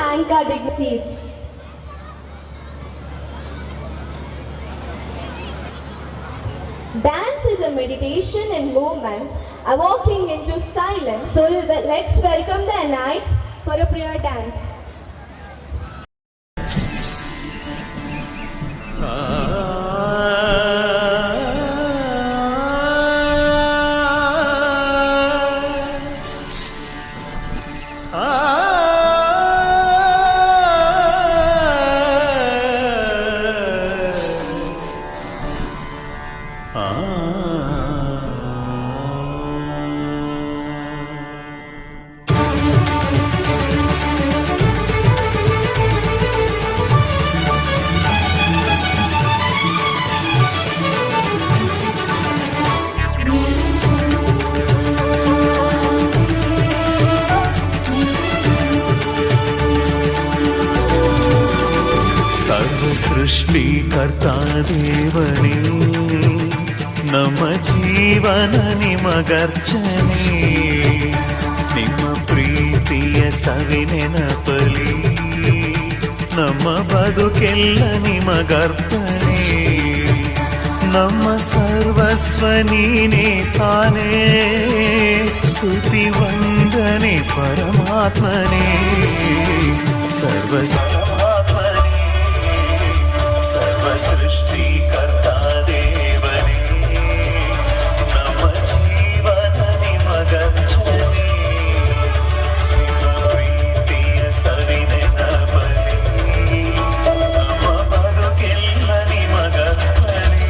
thank our dignitaries. Dance is a meditation and movement, a walking into silence. So let's welcome the knights for a prayer dance. ಸೃಷ್ಟಿಕರ್ತ ದೇವನೇ ನಮ್ಮ ಜೀವನ ನಿಮಗರ್ಚನೆ ನಿಮ್ಮ ಪ್ರೀತಿಯ ಸವಿನೆನಪಲಿ ನಮ್ಮ ಬದುಕೆಲ್ಲ ನಿಮಗರ್ಪಣೆ ನಮ್ಮ ಸರ್ವಸ್ವ ನೀನೇ ತಾನೇ ಸ್ತುತಿ ವಂದನೆ ಪರಮಾತ್ಮನೇ ಸೃಷ್ಟಿಕರ್ತ ದೇವನೇ ನಮ್ಮ ಜೀವನ ನಿಮಗರ್ಚನೆ ಪ್ರೀತಿಯ ಸವಿನೆನಪಲಿ ನಮ್ಮ ಬದುಕೆಲ್ಲ ನಿಮಗರ್ಪಣೆ.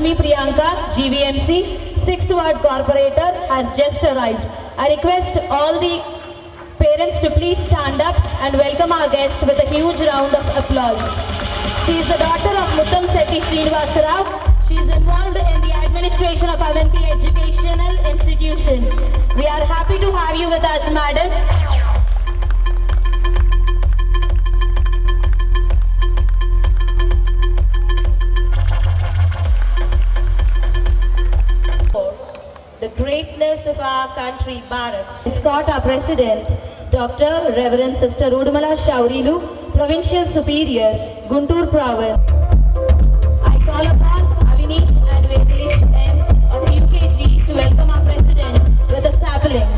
Lakshmi Priyanka, GVMC, 6th Ward Corporator, has just arrived. I request all the parents to please stand up and welcome our guest with a huge round of applause. She is the daughter of Muttam Sethi Srinivasa Rao. She is involved in the administration of Avanti Educational Institution. We are happy to have you with us, madam. The greatness of our country, Bharat. Escort our President, Dr. Reverend Sister Udumala Shaurilu, Provincial Superior, Guntur Province. I call upon Avinish and Vedesh M of UKG to welcome our President with a sapling.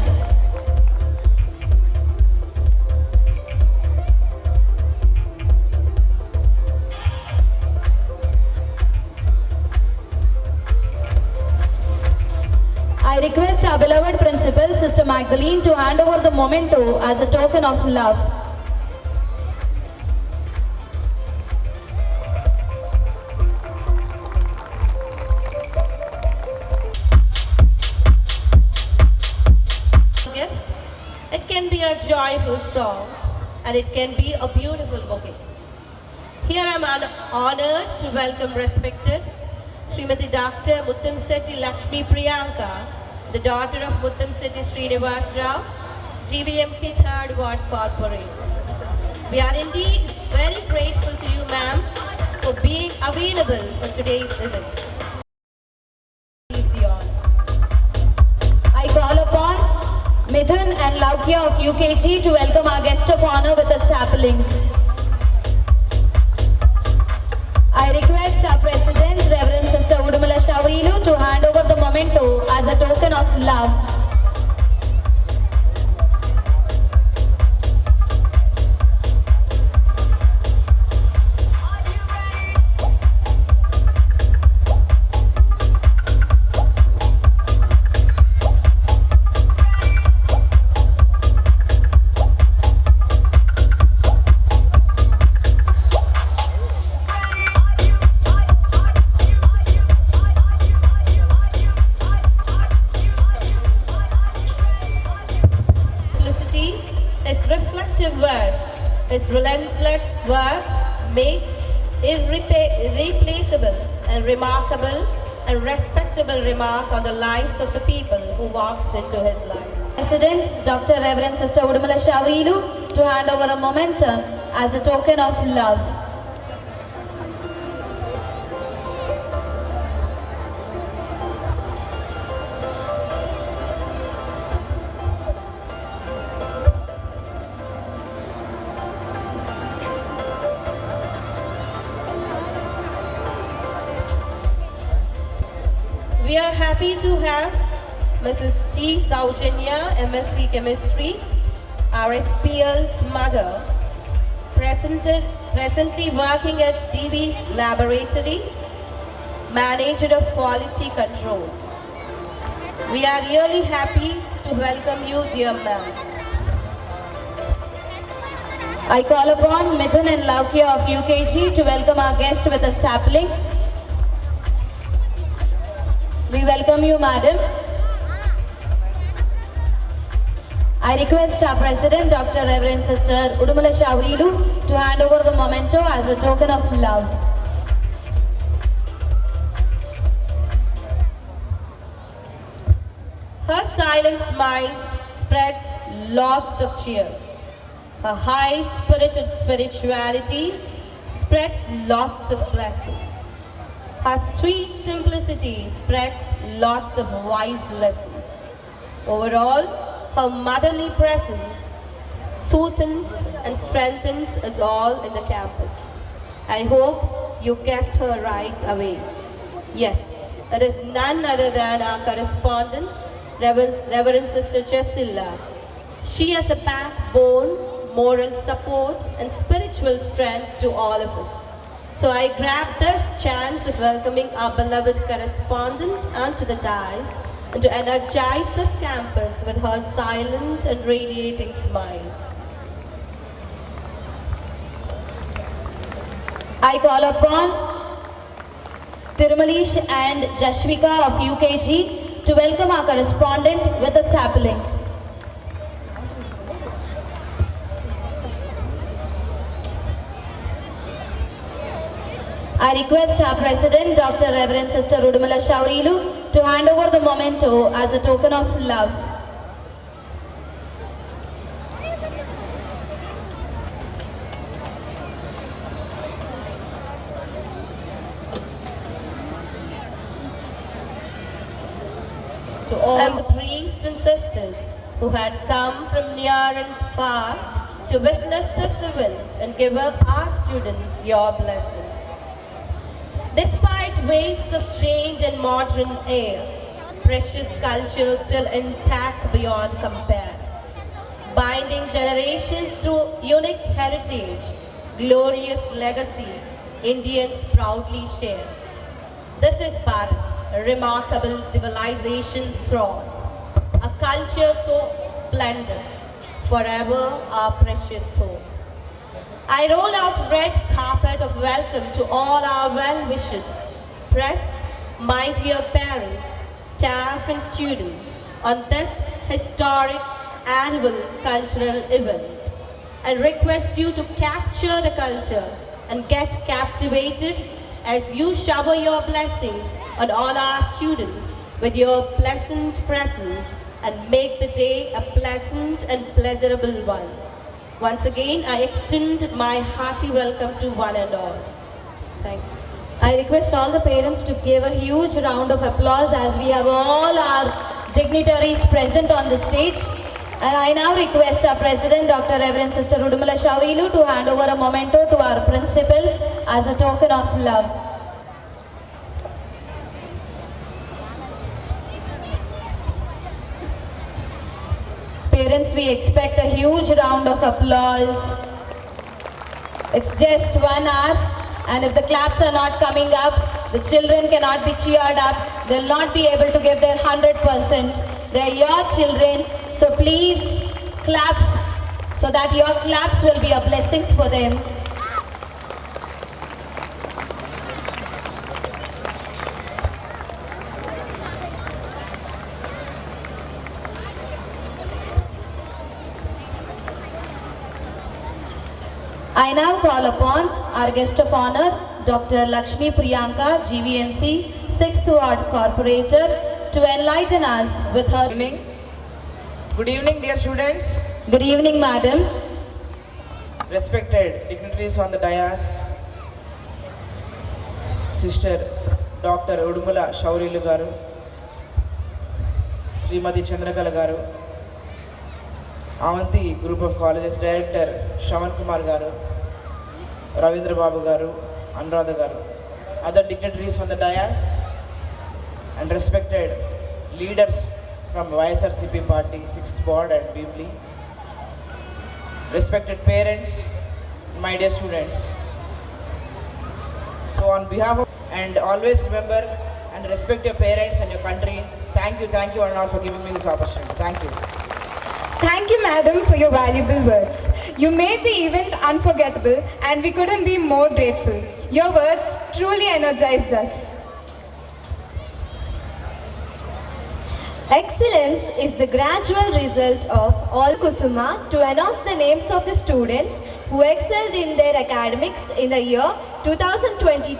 I request our beloved Principal, Sister Magdalene, to hand over the memento as a token of love. It can be a joyful song and it can be a beautiful bouquet. Here I am honored to welcome respected Srimati Dr. Muttam Sethi Lakshmi Priyanka, the daughter of Muttam Sethi Srinivasa Rao, GVMC 3rd Ward Corporation. We are indeed very grateful to you, ma'am, for being available for today's event. I call upon Mithun and Laukya of UKG to welcome our guest of honor with a sapling. I request our President, Reverend Sister Udumala Shaurilu, to hand over the memento as a token of love. His relentless works makes irreplaceable and remarkable and respectable remark on the lives of the people who walks into his life. President, Dr. Reverend Sister Udumala Shaurilu, to hand over a momentum as a token of love. We are happy to have Mrs. T. Saujanya, MSc Chemistry, our SPL's mother, presently working at DV's laboratory, manager of quality control. We are really happy to welcome you, dear ma'am. I call upon Mithun and Laukya of UKG to welcome our guest with a sapling. We welcome you, madam. I request our President, Dr. Reverend Sister Udumala Shaurilu, to hand over the memento as a token of love. Her silent smiles spreads lots of cheers. Her high-spirited spirituality spreads lots of blessings. Her sweet simplicity spreads lots of wise lessons. Overall, her motherly presence soothes and strengthens us all in the campus. I hope you guessed her right away. Yes, it is none other than our correspondent, Reverend Sister Jessilla. She has the backbone, moral support and spiritual strength to all of us. So I grab this chance of welcoming our beloved correspondent onto the dais and to energize this campus with her silent and radiating smiles. I call upon Tirumalish and Jashvika of UKG to welcome our correspondent with a sapling. I request our President, Dr. Reverend Sister Udumala Shaurilu, to hand over the memento as a token of love. To all the priests and sisters who had come from near and far to witness this event and give our students your blessings. Despite waves of change and modern air, precious culture still intact beyond compare, binding generations through unique heritage, glorious legacy Indians proudly share. This is Bharat, a remarkable civilization throne, a culture so splendid, forever our precious home. I roll out red carpet of welcome to all our well-wishers, press, my dear parents, staff and students on this historic annual cultural event. I request you to capture the culture and get captivated as you shower your blessings on all our students with your pleasant presence and make the day a pleasant and pleasurable one. Once again, I extend my hearty welcome to one and all. Thank you. I request all the parents to give a huge round of applause as we have all our dignitaries present on the stage. And I now request our President, Dr. Reverend Sister Udumala Shaurilu, to hand over a memento to our principal as a token of love. Parents, we expect a huge round of applause. It's just 1 hour, and if the claps are not coming up, the children cannot be cheered up. They'll not be able to give their 100%. They're your children, so please clap so that your claps will be a blessings for them. I now call upon our guest of honor, Dr. Lakshmi Priyanka, GVMC 6th Ward Corporator, to enlighten us with her. Good evening, dear students. Good evening, madam. Respected dignitaries on the dais, Sister Dr. Udumala Shaurilu garu, Srimati Chandrakala garu, Avanti Group of Colleges Director Shravan Kumar garu, Ravindra Babu garu, Anuradha garu, other dignitaries on the dais, and respected leaders from YSRCP party, 6th Board and Bibli, respected parents, my dear students. So on behalf of, and always remember and respect your parents and your country. Thank you and all for giving me this opportunity. Thank you. Thank you, madam, for your valuable words. You made the event unforgettable and we couldn't be more grateful. Your words truly energized us. Excellence is the gradual result of all Kusuma to announce the names of the students who excelled in their academics in the year 2022.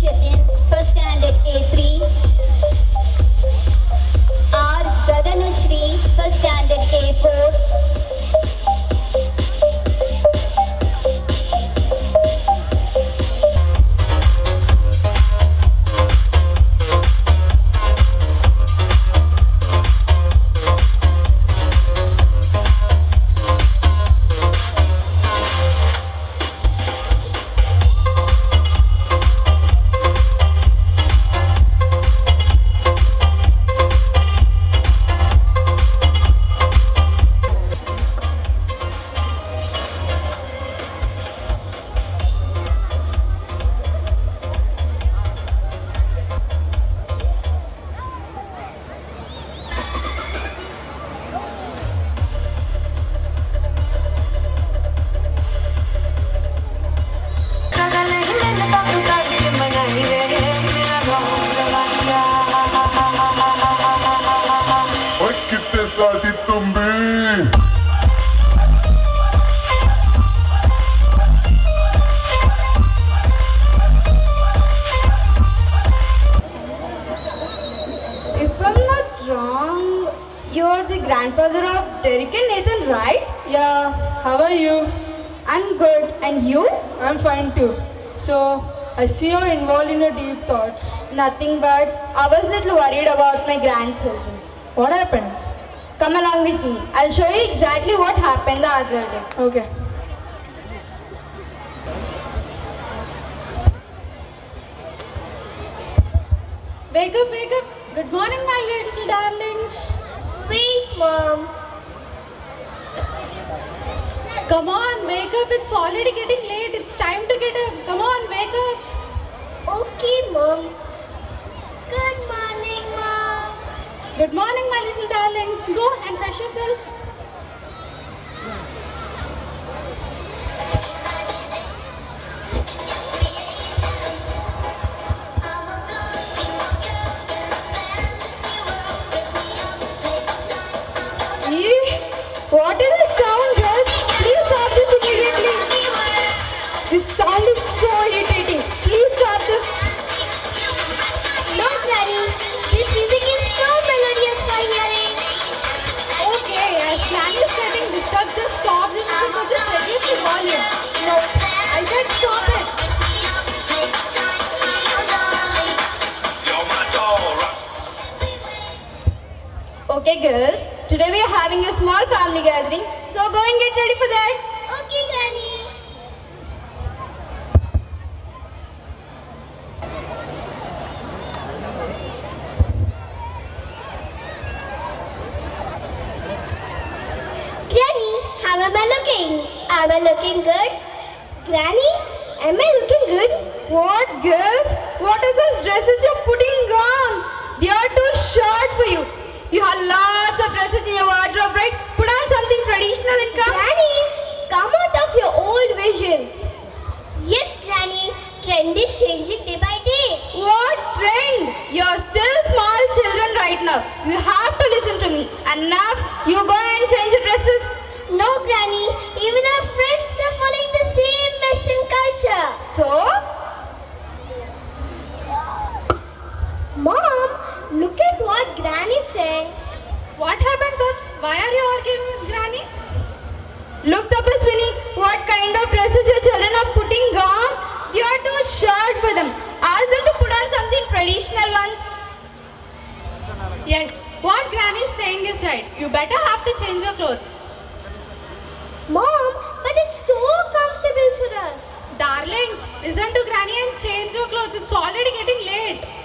Jatin, first standard A3. R. Gaganashri, first standard A4. Sari तुम्बी If I'm not wrong, you're the grandfather of Derek and Nathan, right? Yeah, how are you? I'm good. And you? I'm fine too. So, I see you're involved in your deep thoughts. Nothing but I was a little worried about my grandchildren. What happened? Come along with me. I'll show you exactly what happened the other day. Okay. Wake up, wake up. Good morning, my little darlings. Wait, Mom. Come on, wake up. It's already getting late. It's time to get up. Come on, wake up. Okay, Mom. Good morning, Mom. Good morning, my little darlings. Go and fresh yourself. What is this sound, girls? Please stop this immediately. This sound is so irritating. Please stop this. No, Granny. This music is so melodious for hearing. Okay, as Granny is getting disturbed, just stop the music or just reduce the volume. No, I said stop it. Okay, girls. Today we are having a small family gathering, so go and get ready for that. Okay, Granny. Granny, how am I looking? Am I looking good? Granny, am I looking good? What, girls? What are those dresses you're putting on? They are too short for you. You have lots of dresses in your wardrobe, right? Put on something traditional and come. Granny, come out of your old vision. Yes, Granny, trend is changing day by day. What trend? You're still small children right now. You have to listen to me. And now you go and change your dresses. No, Granny, even our friends are following the same Western culture. So? Mom, look at what Granny said. What happened, Bubs? Why are you arguing with Granny? Look, Tapaswini, what kind of dresses your children are putting on? They are too short for them. Ask them to put on something traditional ones. Yes, what Granny is saying is right. You better have to change your clothes. Mom, but it's so comfortable for us. Darlings, listen to Granny and change your clothes. It's already getting late.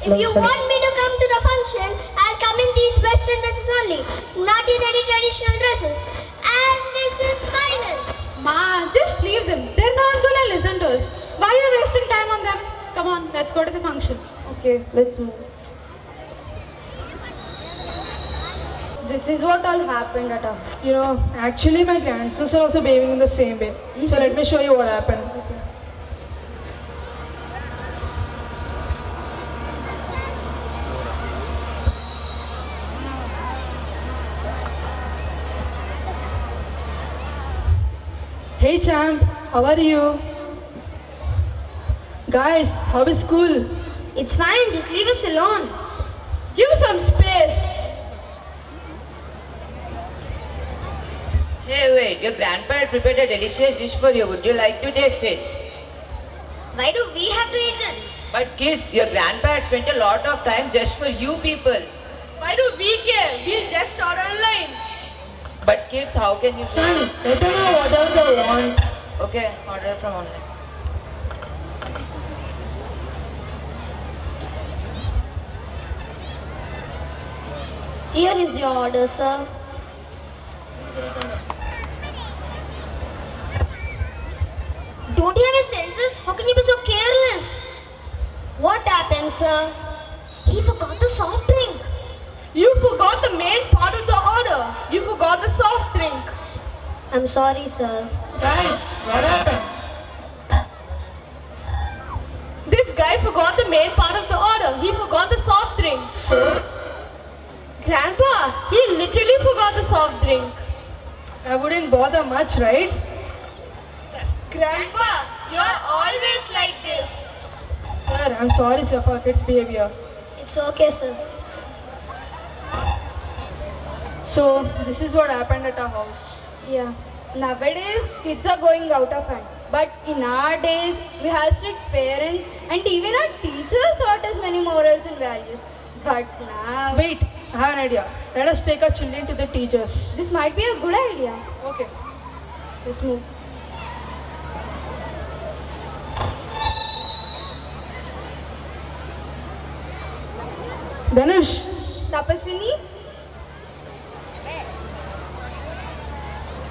If you want me to come to the function, I'll come in these Western dresses only, not in any traditional dresses. And this is final. Ma, just leave them. They're not gonna listen to us. Why are you wasting time on them? Come on, let's go to the function. Okay, let's move. This is what all happened at our... You know, actually my grandsons are also behaving in the same way. So let me show you what happened. Okay. Hey champ, how are you? Guys, how is school? It's fine, just leave us alone. Give some space. Hey, wait, your grandpa had prepared a delicious dish for you. Would you like to taste it? Why do we have to eat it? But kids, your grandpa had spent a lot of time just for you people. Why do we care? We'll just order online. But kids, how can you say Son, this? let them know whatever they want. Okay, order from online. Here is your order, sir. Don't you have a senses? How can you be so careless? What happened, sir? He forgot the soft drink. You forgot the main part of the order. You forgot the soft drink. I'm sorry, sir. Guys, what happened? This guy forgot the main part of the order. He forgot the soft drink. Grandpa, he literally forgot the soft drink. I wouldn't bother much, right? Grandpa, you're always like this. Sir, I'm sorry, sir, for kids' behavior. It's okay, sir. So, this is what happened at our house. Yeah. Nowadays, kids are going out of hand. But in our days, we have strict parents and even our teachers taught us many morals and values. But now, Wait, I have an idea. Let us take our children to the teachers. this might be a good idea. Okay. Let's move. Dhanush, Tapaswini?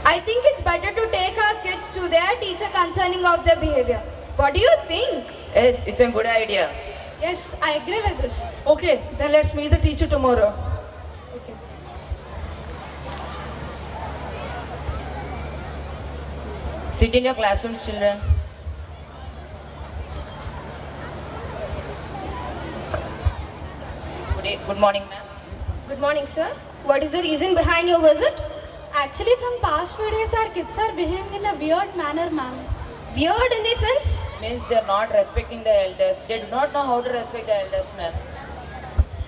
I think it's better to take our kids to their teacher concerning of their behavior. What do you think? Yes, it's a good idea. Yes, I agree with this. okay, then let's meet the teacher tomorrow. Sit in your classrooms, children. Good morning, ma'am. Good morning, sir. What is the reason behind your visit? Actually, from past few days, our kids are behaving in a weird manner, ma'am. Weird in the sense? Means they're not respecting the elders. They do not know how to respect the elders, ma'am.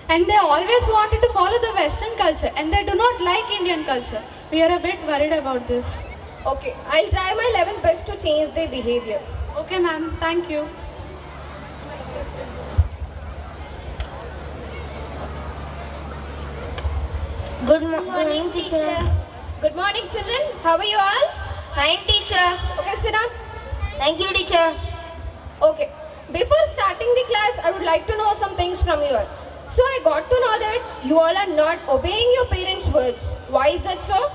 And they always wanted to follow the Western culture and they do not like Indian culture. We are a bit worried about this. Okay, I'll try my level best to change their behavior. Okay, ma'am. Thank you. Good morning, teacher. Good morning, children. How are you all? Fine, teacher. Okay, sit down. Thank you, teacher. Okay, before starting the class, I would like to know some things from you all. So I got to know that you all are not obeying your parents' words. Why is that so?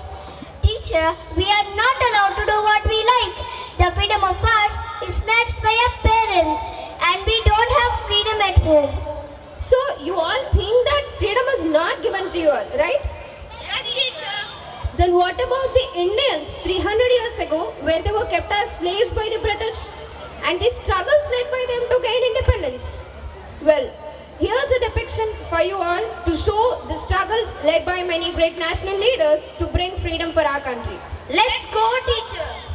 Teacher, we are not allowed to do what we like. The freedom of ours is snatched by our parents and we don't have freedom at home. So you all think that freedom is not given to you all, right? Yes, teacher. Then what about the Indians 300 years ago where they were kept as slaves by the British and the struggles led by them to gain independence? Well, here's a depiction for you all to show the struggles led by many great national leaders to bring freedom for our country. Let's go, teacher.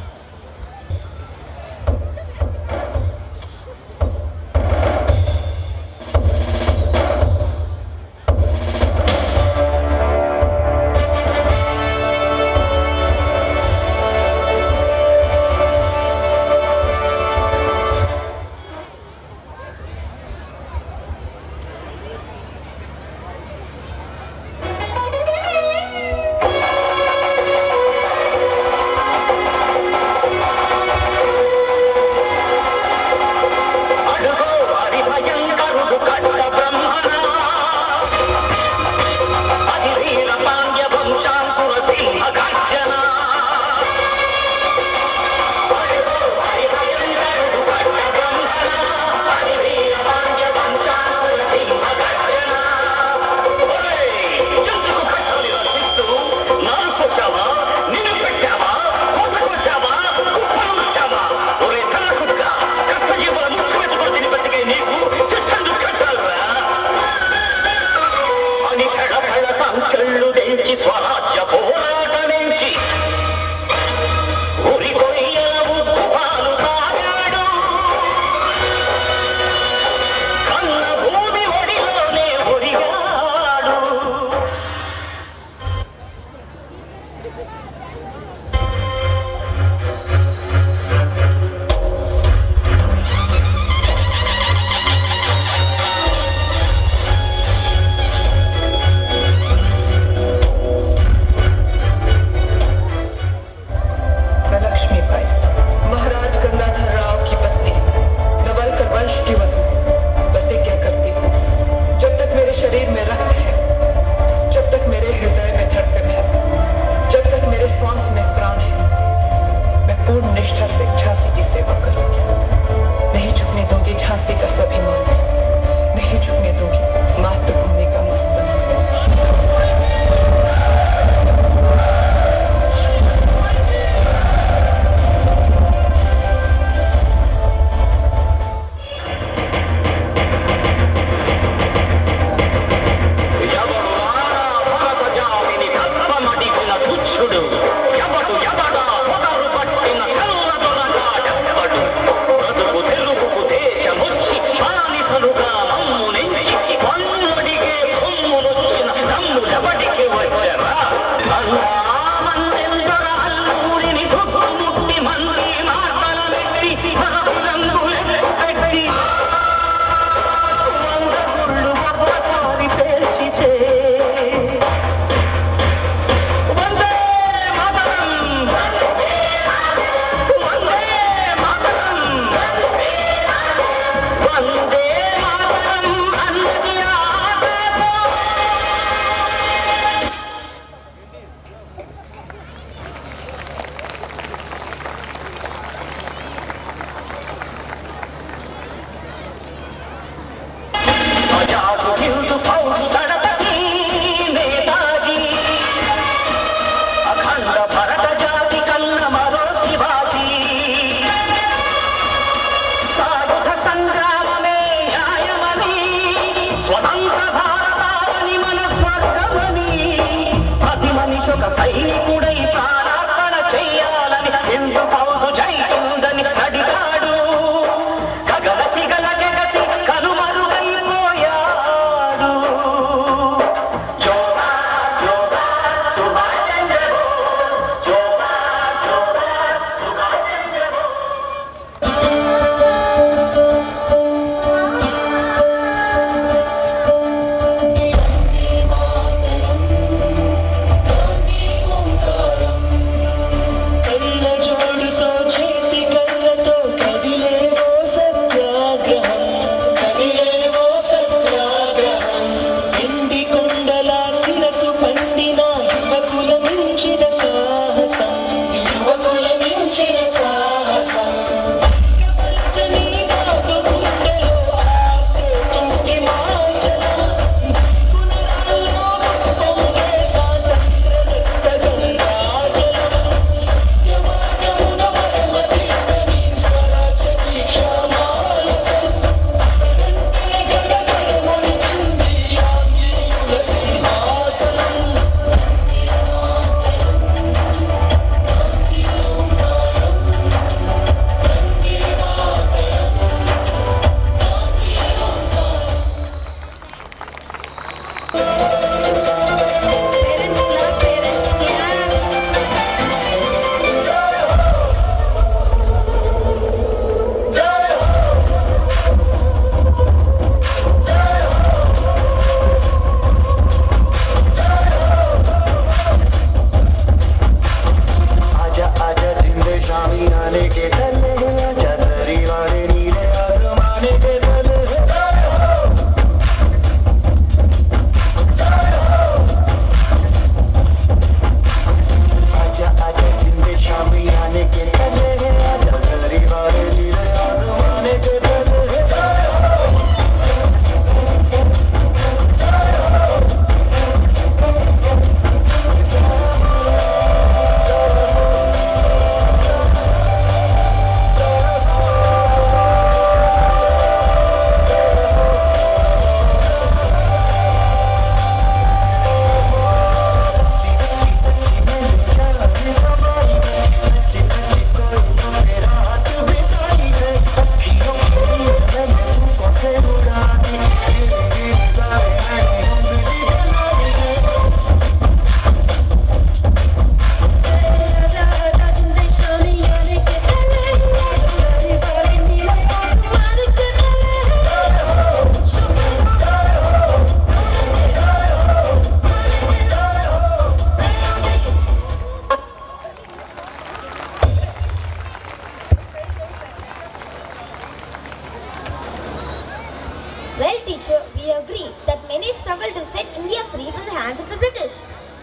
teacher, we agree that many struggle to set India free from the hands of the British.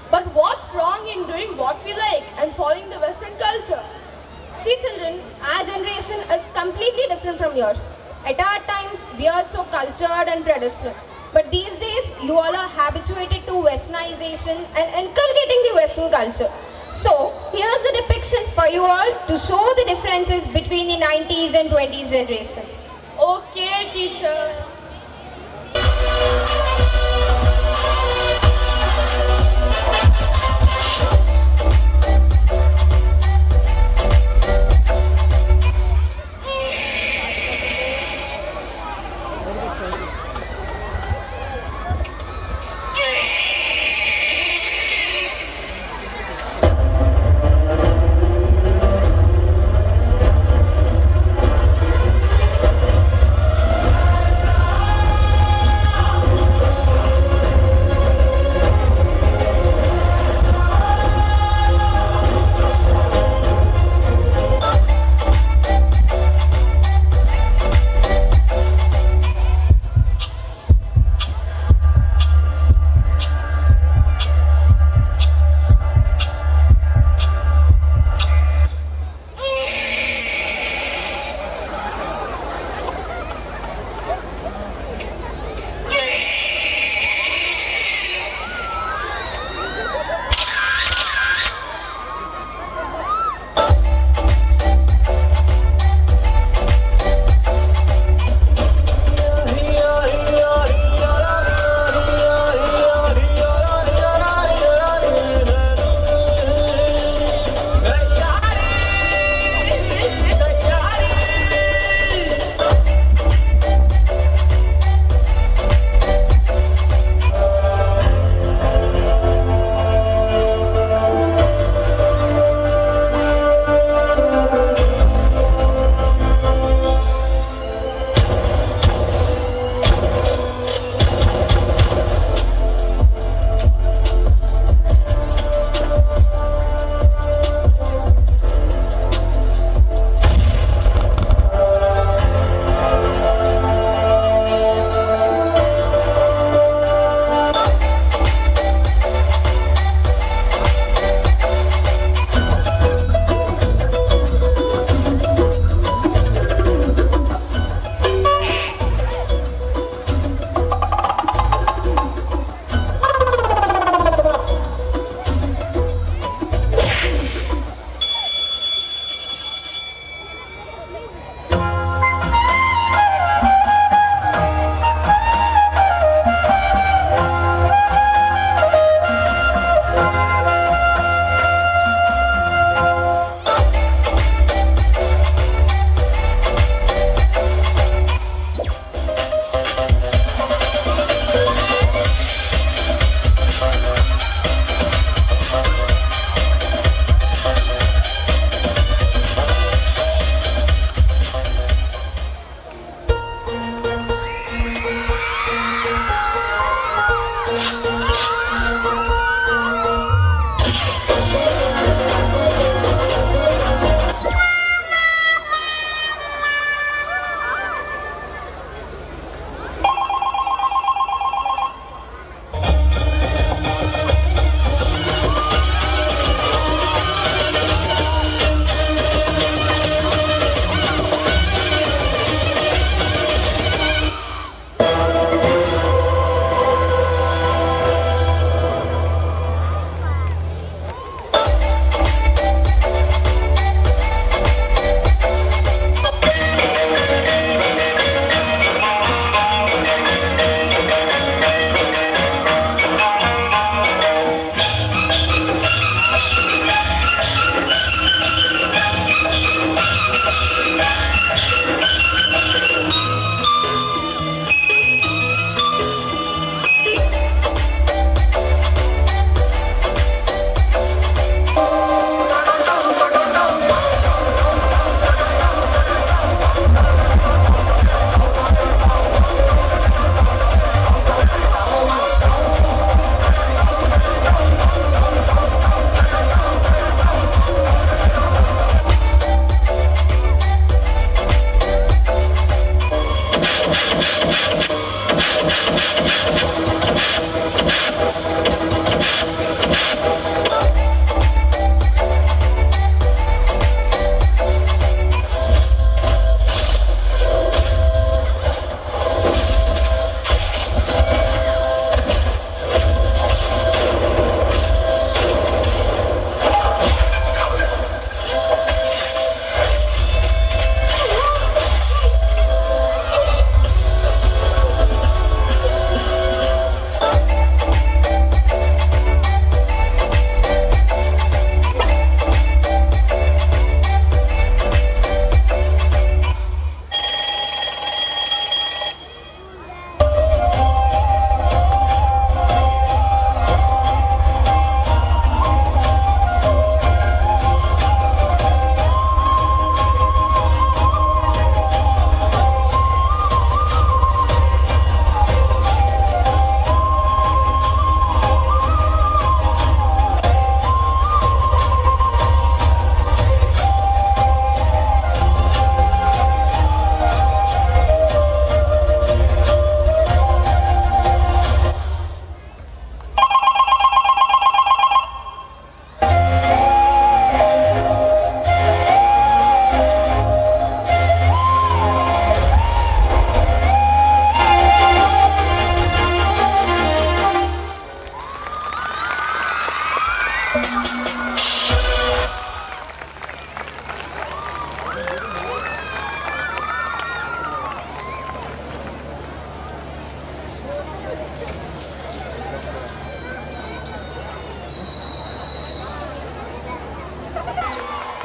But what's wrong in doing what we like and following the Western culture? See children, our generation is completely different from yours. At our times, we are so cultured and traditional. But these days, you all are habituated to westernization and inculcating the Western culture. So, here's the depiction for you all to show the differences between the 90s and 20s generation. Okay, teacher.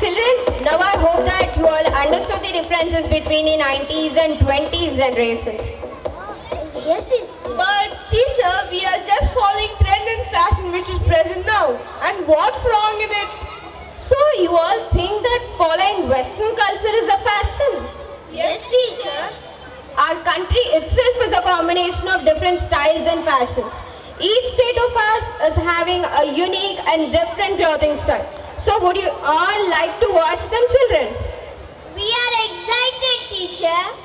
Children, now I hope that you all understood the differences between the 90s and 20s generations. Yes, teacher. But teacher, we are just following trend and fashion which is present now. And what's wrong in it? So you all think that following Western culture is a fashion? Yes, teacher. Our country itself is a combination of different styles and fashions. Each state of ours is having a unique and different clothing style. So would you all like to watch them, children? We are excited, teacher.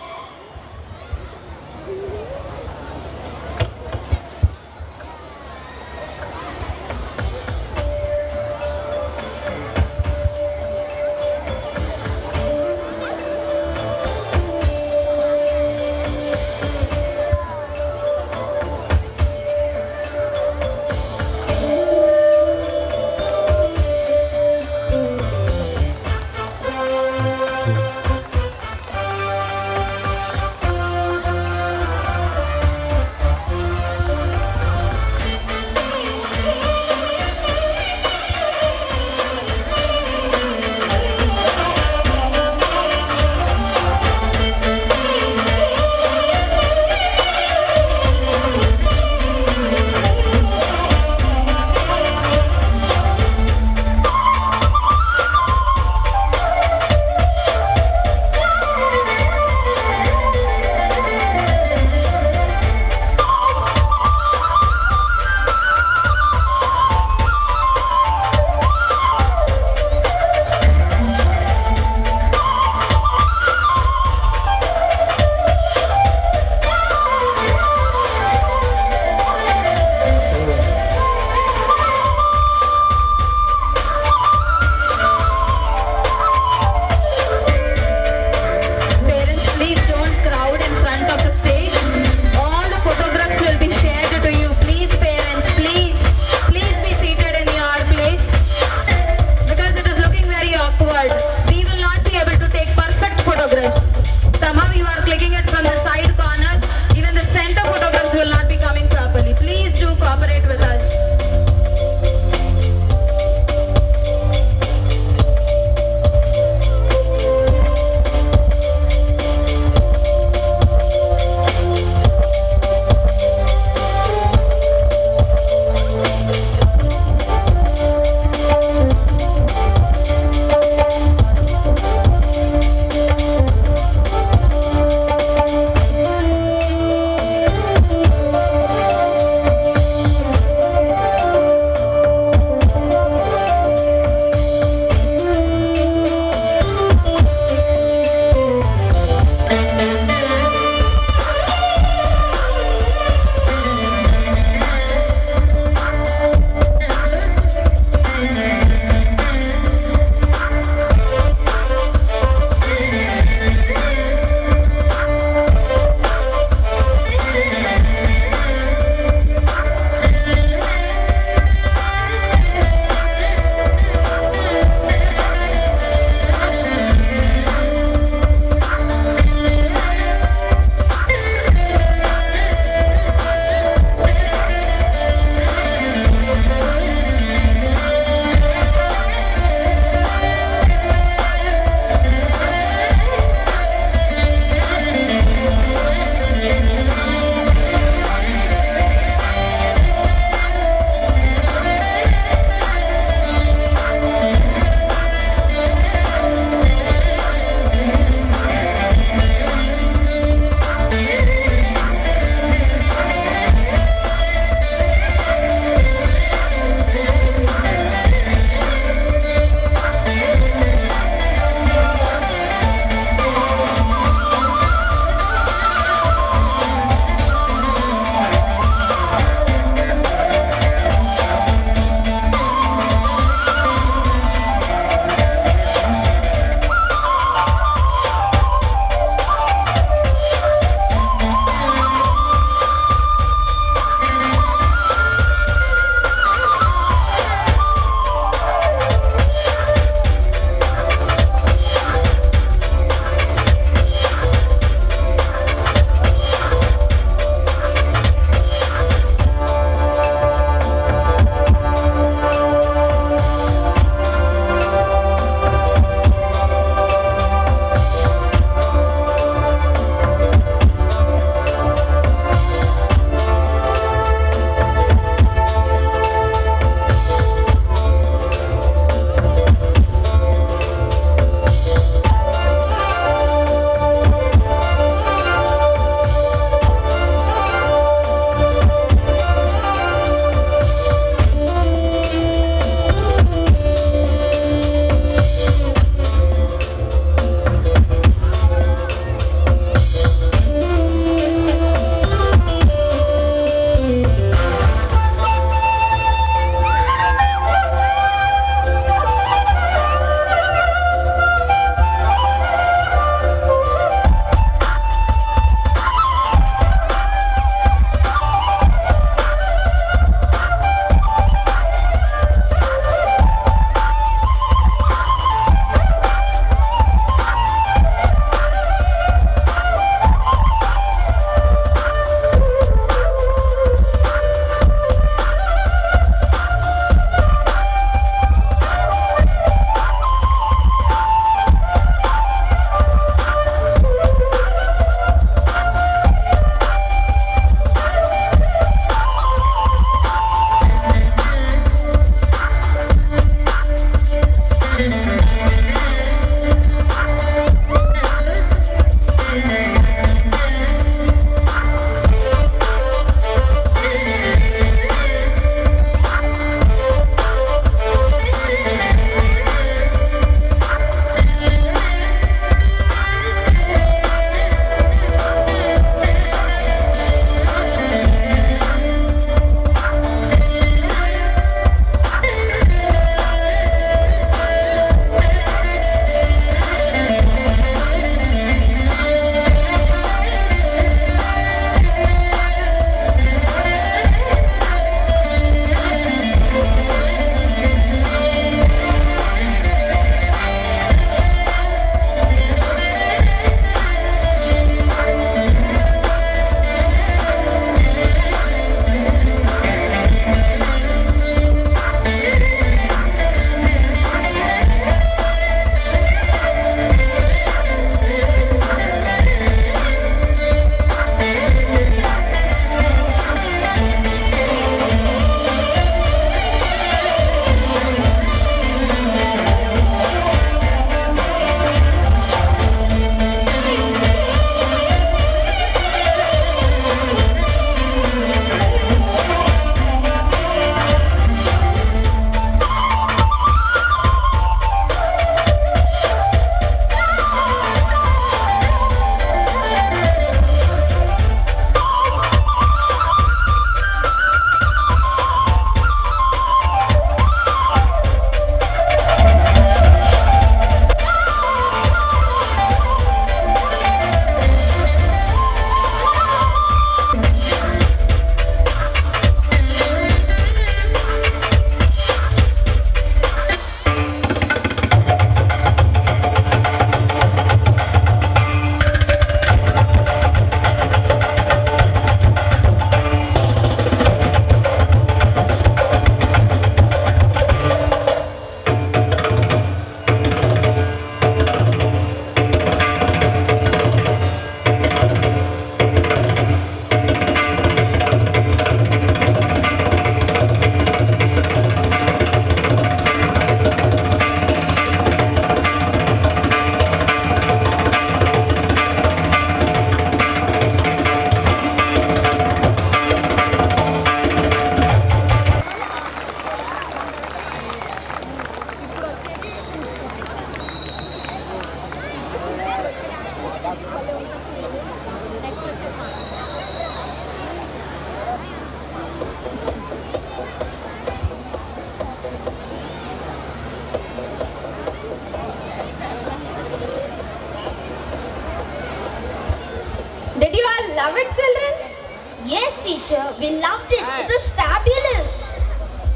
Yes, teacher, we loved it. It was fabulous.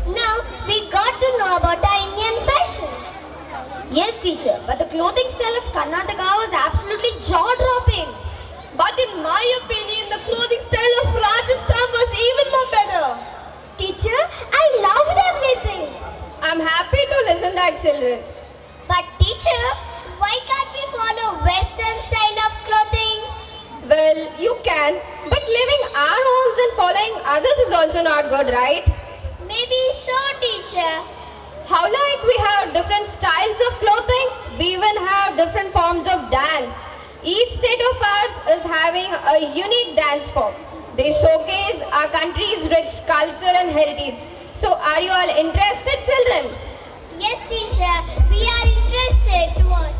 Now we got to know about our Indian fashion. Yes, teacher, but the clothing style of Karnataka was absolutely jaw-dropping. But in my opinion, the clothing style of Rajasthan was even more better. Teacher, I loved everything. I'm happy to listen that, children. But teacher, why can't we follow Western style of clothing? Well, you can, but living our homes and following others is also not good, right? Maybe so, teacher. How like we have different styles of clothing, we even have different forms of dance. Each state of ours is having a unique dance form. They showcase our country's rich culture and heritage. So are you all interested, children? Yes, teacher, we are interested to watch.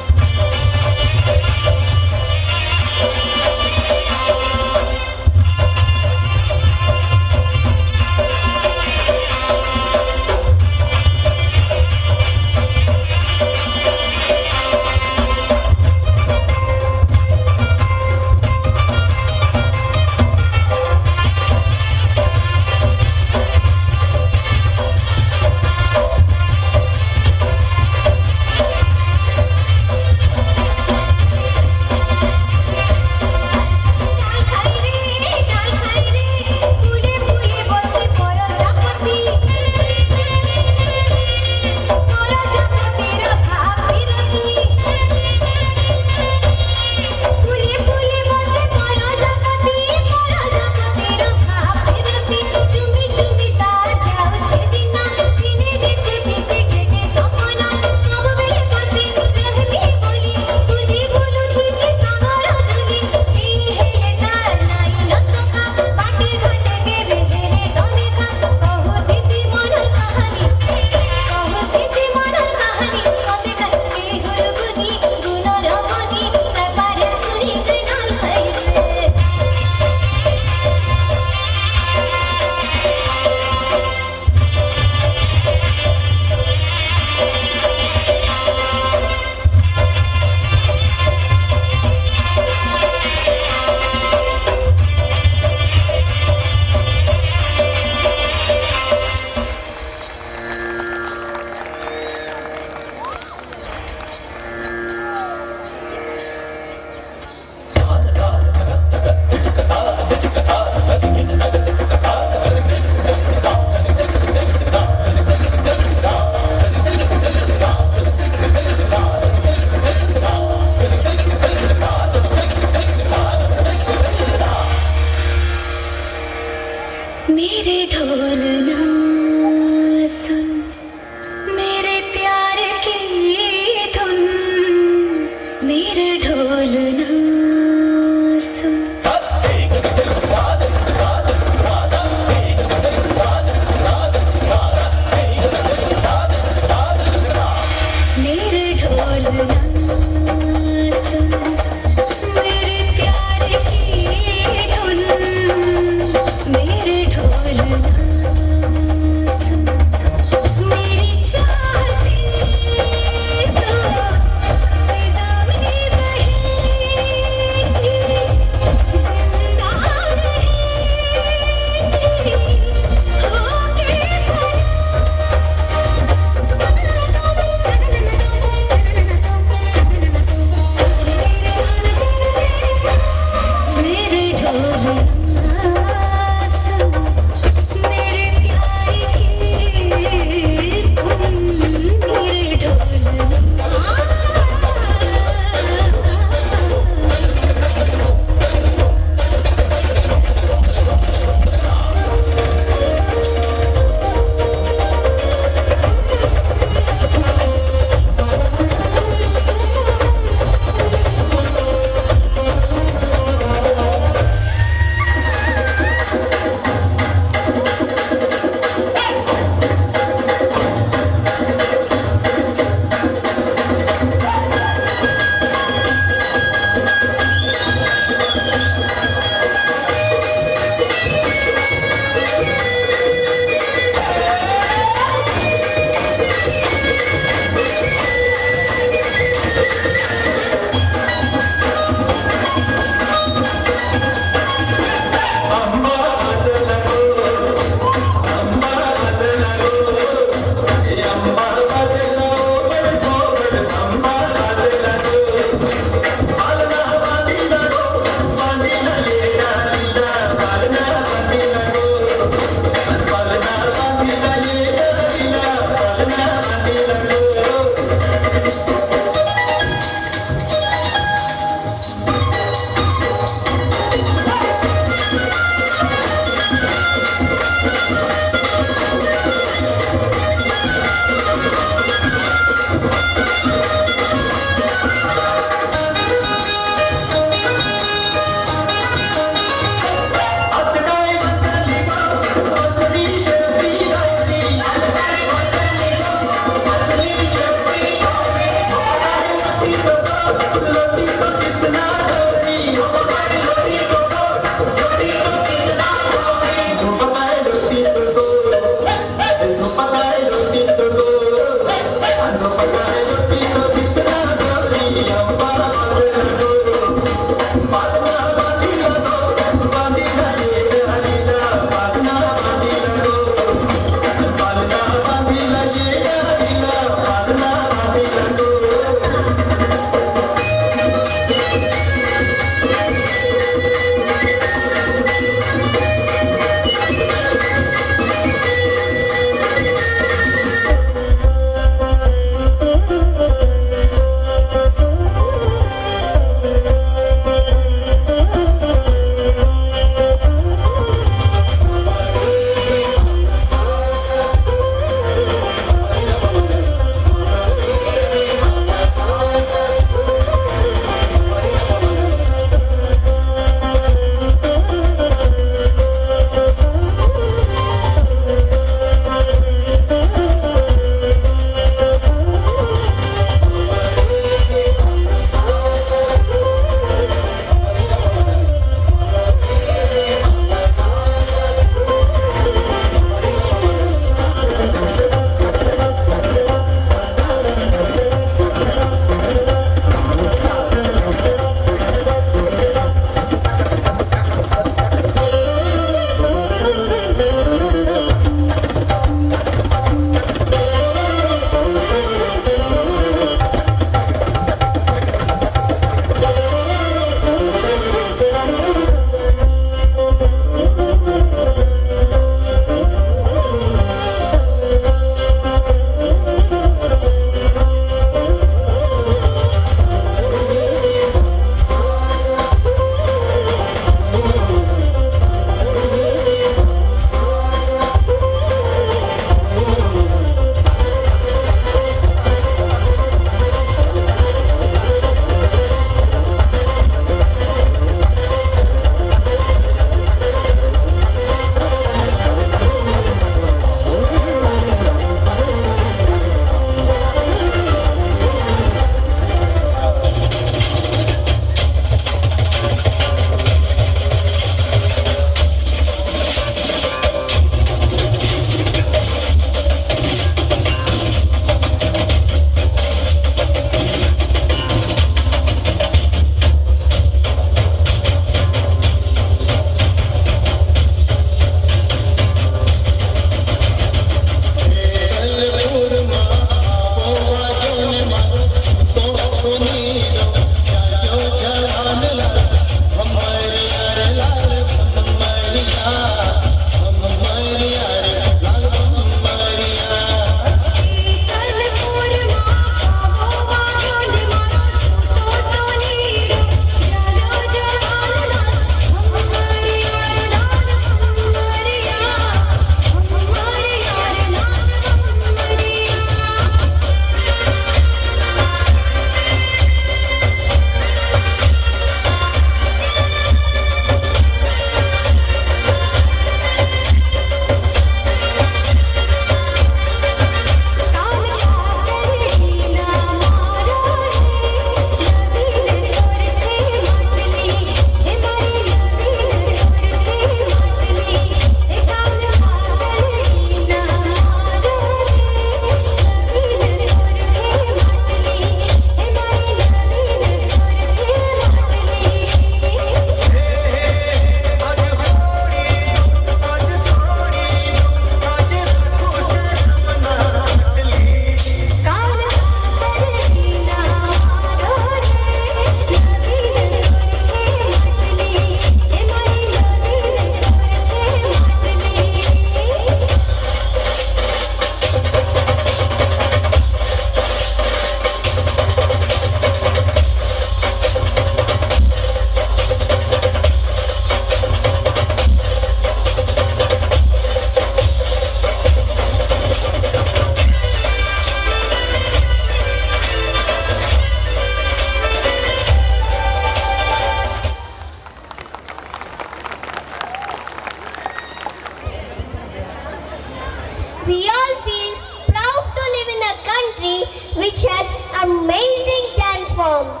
we all feel proud to live in a country which has amazing dance forms.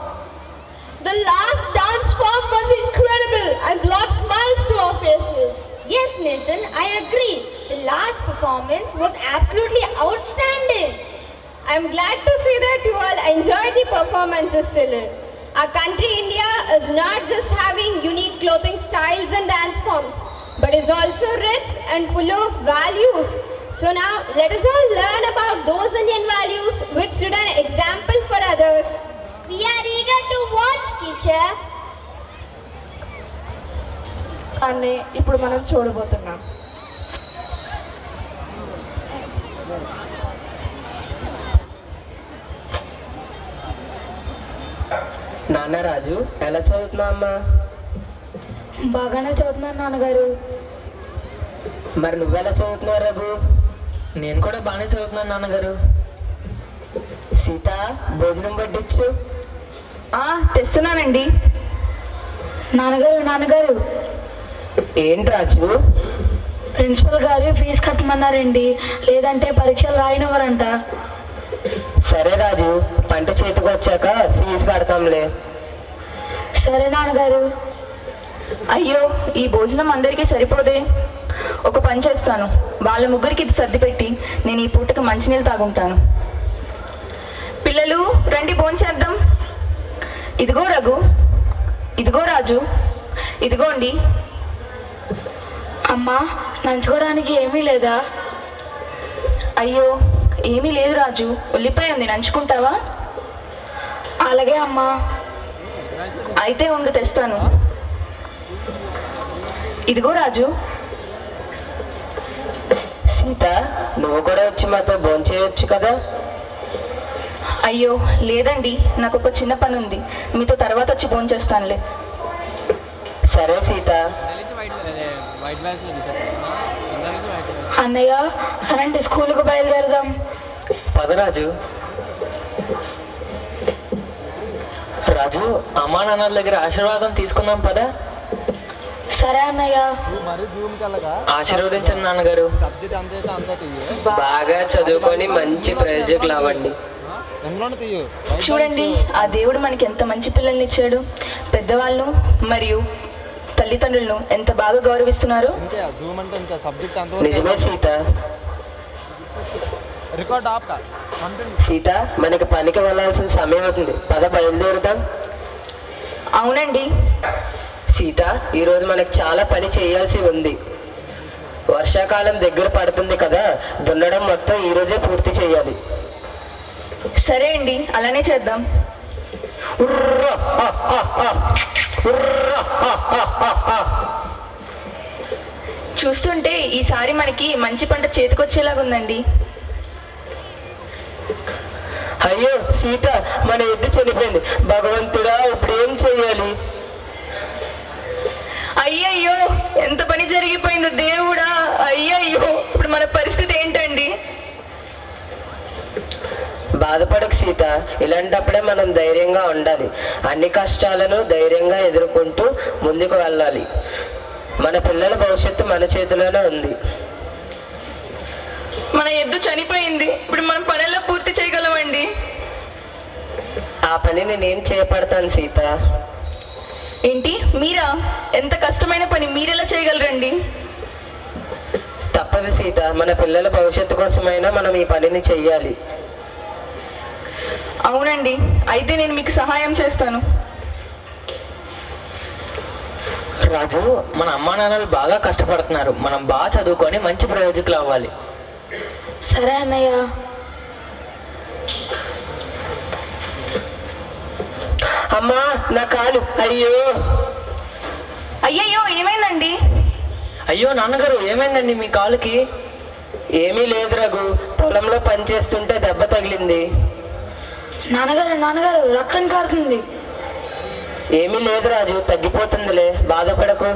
The last dance form was incredible and brought smiles to our faces. Yes, Nathan, I agree. The last performance was absolutely outstanding. I'm glad to see that you all enjoyed the performances, children. Our country, India, is not just having unique clothing styles and dance forms, but is also rich and full of values. So now, let us all learn about those Indian values which stood an example for others. We are eager to watch, teacher. అని ఇప్పుడు మనం చూడబోతున్నాం. నాన్న రాజు ఎలా చదువుతున్నావు అమ్మా? బాగానే చదువుతున్నాను నాన్నగారు. మరి నువ్వెలా చదువుతున్నావు రఘు? నేను కూడా బాగానే చదువుతున్నాను నాన్నగారు. సీత భోజనం వడ్డించు. తెస్తున్నానండి. నాన్నగారు ఏంటి రాజు? ప్రిన్సిపల్ గారు ఫీజు కట్టమన్నారండి, లేదంటే పరీక్షలు రాయనివ్వరంట. సరే రాజు, పంట చేతికి వచ్చాక ఫీజు కడతాంలే. సరే నాన్నగారు. అయ్యో, ఈ భోజనం అందరికీ సరిపోదే. ఒక పని చేస్తాను, వాళ్ళ ముగ్గురికి ఇది సర్ది పెట్టి నేను ఈ పూటకి మంచినీళ్ళు తాగుంటాను. పిల్లలు రండి, భోంచేద్దాం. ఇదిగో రఘు, ఇదిగో రాజు, ఇదిగోండి. అమ్మా, నంచుకోవడానికి ఏమీ లేదా? అయ్యో, ఏమీ లేదు రాజు, ఉల్లిపాయ ఉంది, నంచుకుంటావా? అలాగే అమ్మా. అయితే ఉండు, తెస్తాను. ఇదిగో రాజు. సీత, నువ్వు కూడా వచ్చి మాతో భోంచేయొచ్చు కదా? అయ్యో లేదండి, నాకు ఒక చిన్న పని ఉంది, మీతో తర్వాత వచ్చి భోంచేస్తానులే. సరే సీత. అన్నయ్య, రండి స్కూల్కి బయలుదేరదాం. పదరాజు. రాజు, అమ్మా నాన్నల దగ్గర ఆశీర్వాదం తీసుకుందాం పదా. సరే అన్నయ్య. ఆశీర్వదించండి నాన్నగారు. బాగా చదువుకొని మంచి ప్రయోజకులు అవ్వండి. చూడండి, ఆ దేవుడు మనకి ఎంత మంచి పిల్లల్ని ఇచ్చాడు. పెద్దవాళ్ళు మరియు తల్లిదండ్రులను ఎంత బాగా గౌరవిస్తున్నారు. నిజమే సీత. సీత, మనకి పనికి వెళ్ళాల్సిన సమయం అవుతుంది, పద బయలుదేరుతాం. అవునండి. సీత, ఈరోజు మనకి చాలా పని చేయాల్సి ఉంది. వర్షాకాలం దగ్గర పడుతుంది కదా, దున్నడం మొత్తం ఈరోజే పూర్తి చేయాలి. సరే అండి, అలానే చేద్దాం. చూస్తుంటే ఈసారి మనకి మంచి పంట చేతికొచ్చేలాగుందండి. అయ్యో సీత, మన ఎద్దు చనిపోయింది. భగవంతుడా, ఇప్పుడు ఏం చెయ్యాలి? అయ్యయ్యో, ఎంత పని జరిగిపోయిందో దేవుడా. అయ్యయ్యో, ఇప్పుడు మన పరిస్థితి ఏంటండి? బాధపడకు సీత, ఇలాంటప్పుడే మనం ధైర్యంగా ఉండాలి. అన్ని కష్టాలను ధైర్యంగా ఎదుర్కొంటూ ముందుకు వెళ్ళాలి. మన పిల్లల భవిష్యత్తు మన చేతిలోనే ఉంది. మన ఎద్దు చనిపోయింది, ఇప్పుడు మనం పనుల్లో పూర్తి చేయగలమండి. ఆ పనిని నేను చేపడతాను సీత. ఏంటి, మీరా? ఎంత కష్టమైన పని మీరెలా చేయగలరండి? తప్పదు సీత, మన పిల్లల భవిష్యత్తు కోసమైనా మనం ఈ పనిని చెయ్యాలి. అవునండి, అయితే నేను మీకు సహాయం చేస్తాను. రాజు, మన అమ్మా నాన్నలు బాగా కష్టపడుతున్నారు, మనం బాగా చదువుకొని మంచి ప్రయోజకులు అవ్వాలి. సరే అన్నయ్య. అమ్మా, నా కాలు. అయ్యో అయ్యయ్యో, ఏమైందండి? అయ్యో నాన్నగారు, ఏమైందండి మీ కాలుకి? ఏమీ లేదు రఘు, పొలంలో పని చేస్తుంటే దెబ్బ తగిలింది. నాన్నగారు, రక్తం కారుతుంది. ఏమీ లేదు రాజు, తగ్గిపోతుందిలే, బాధపడకు.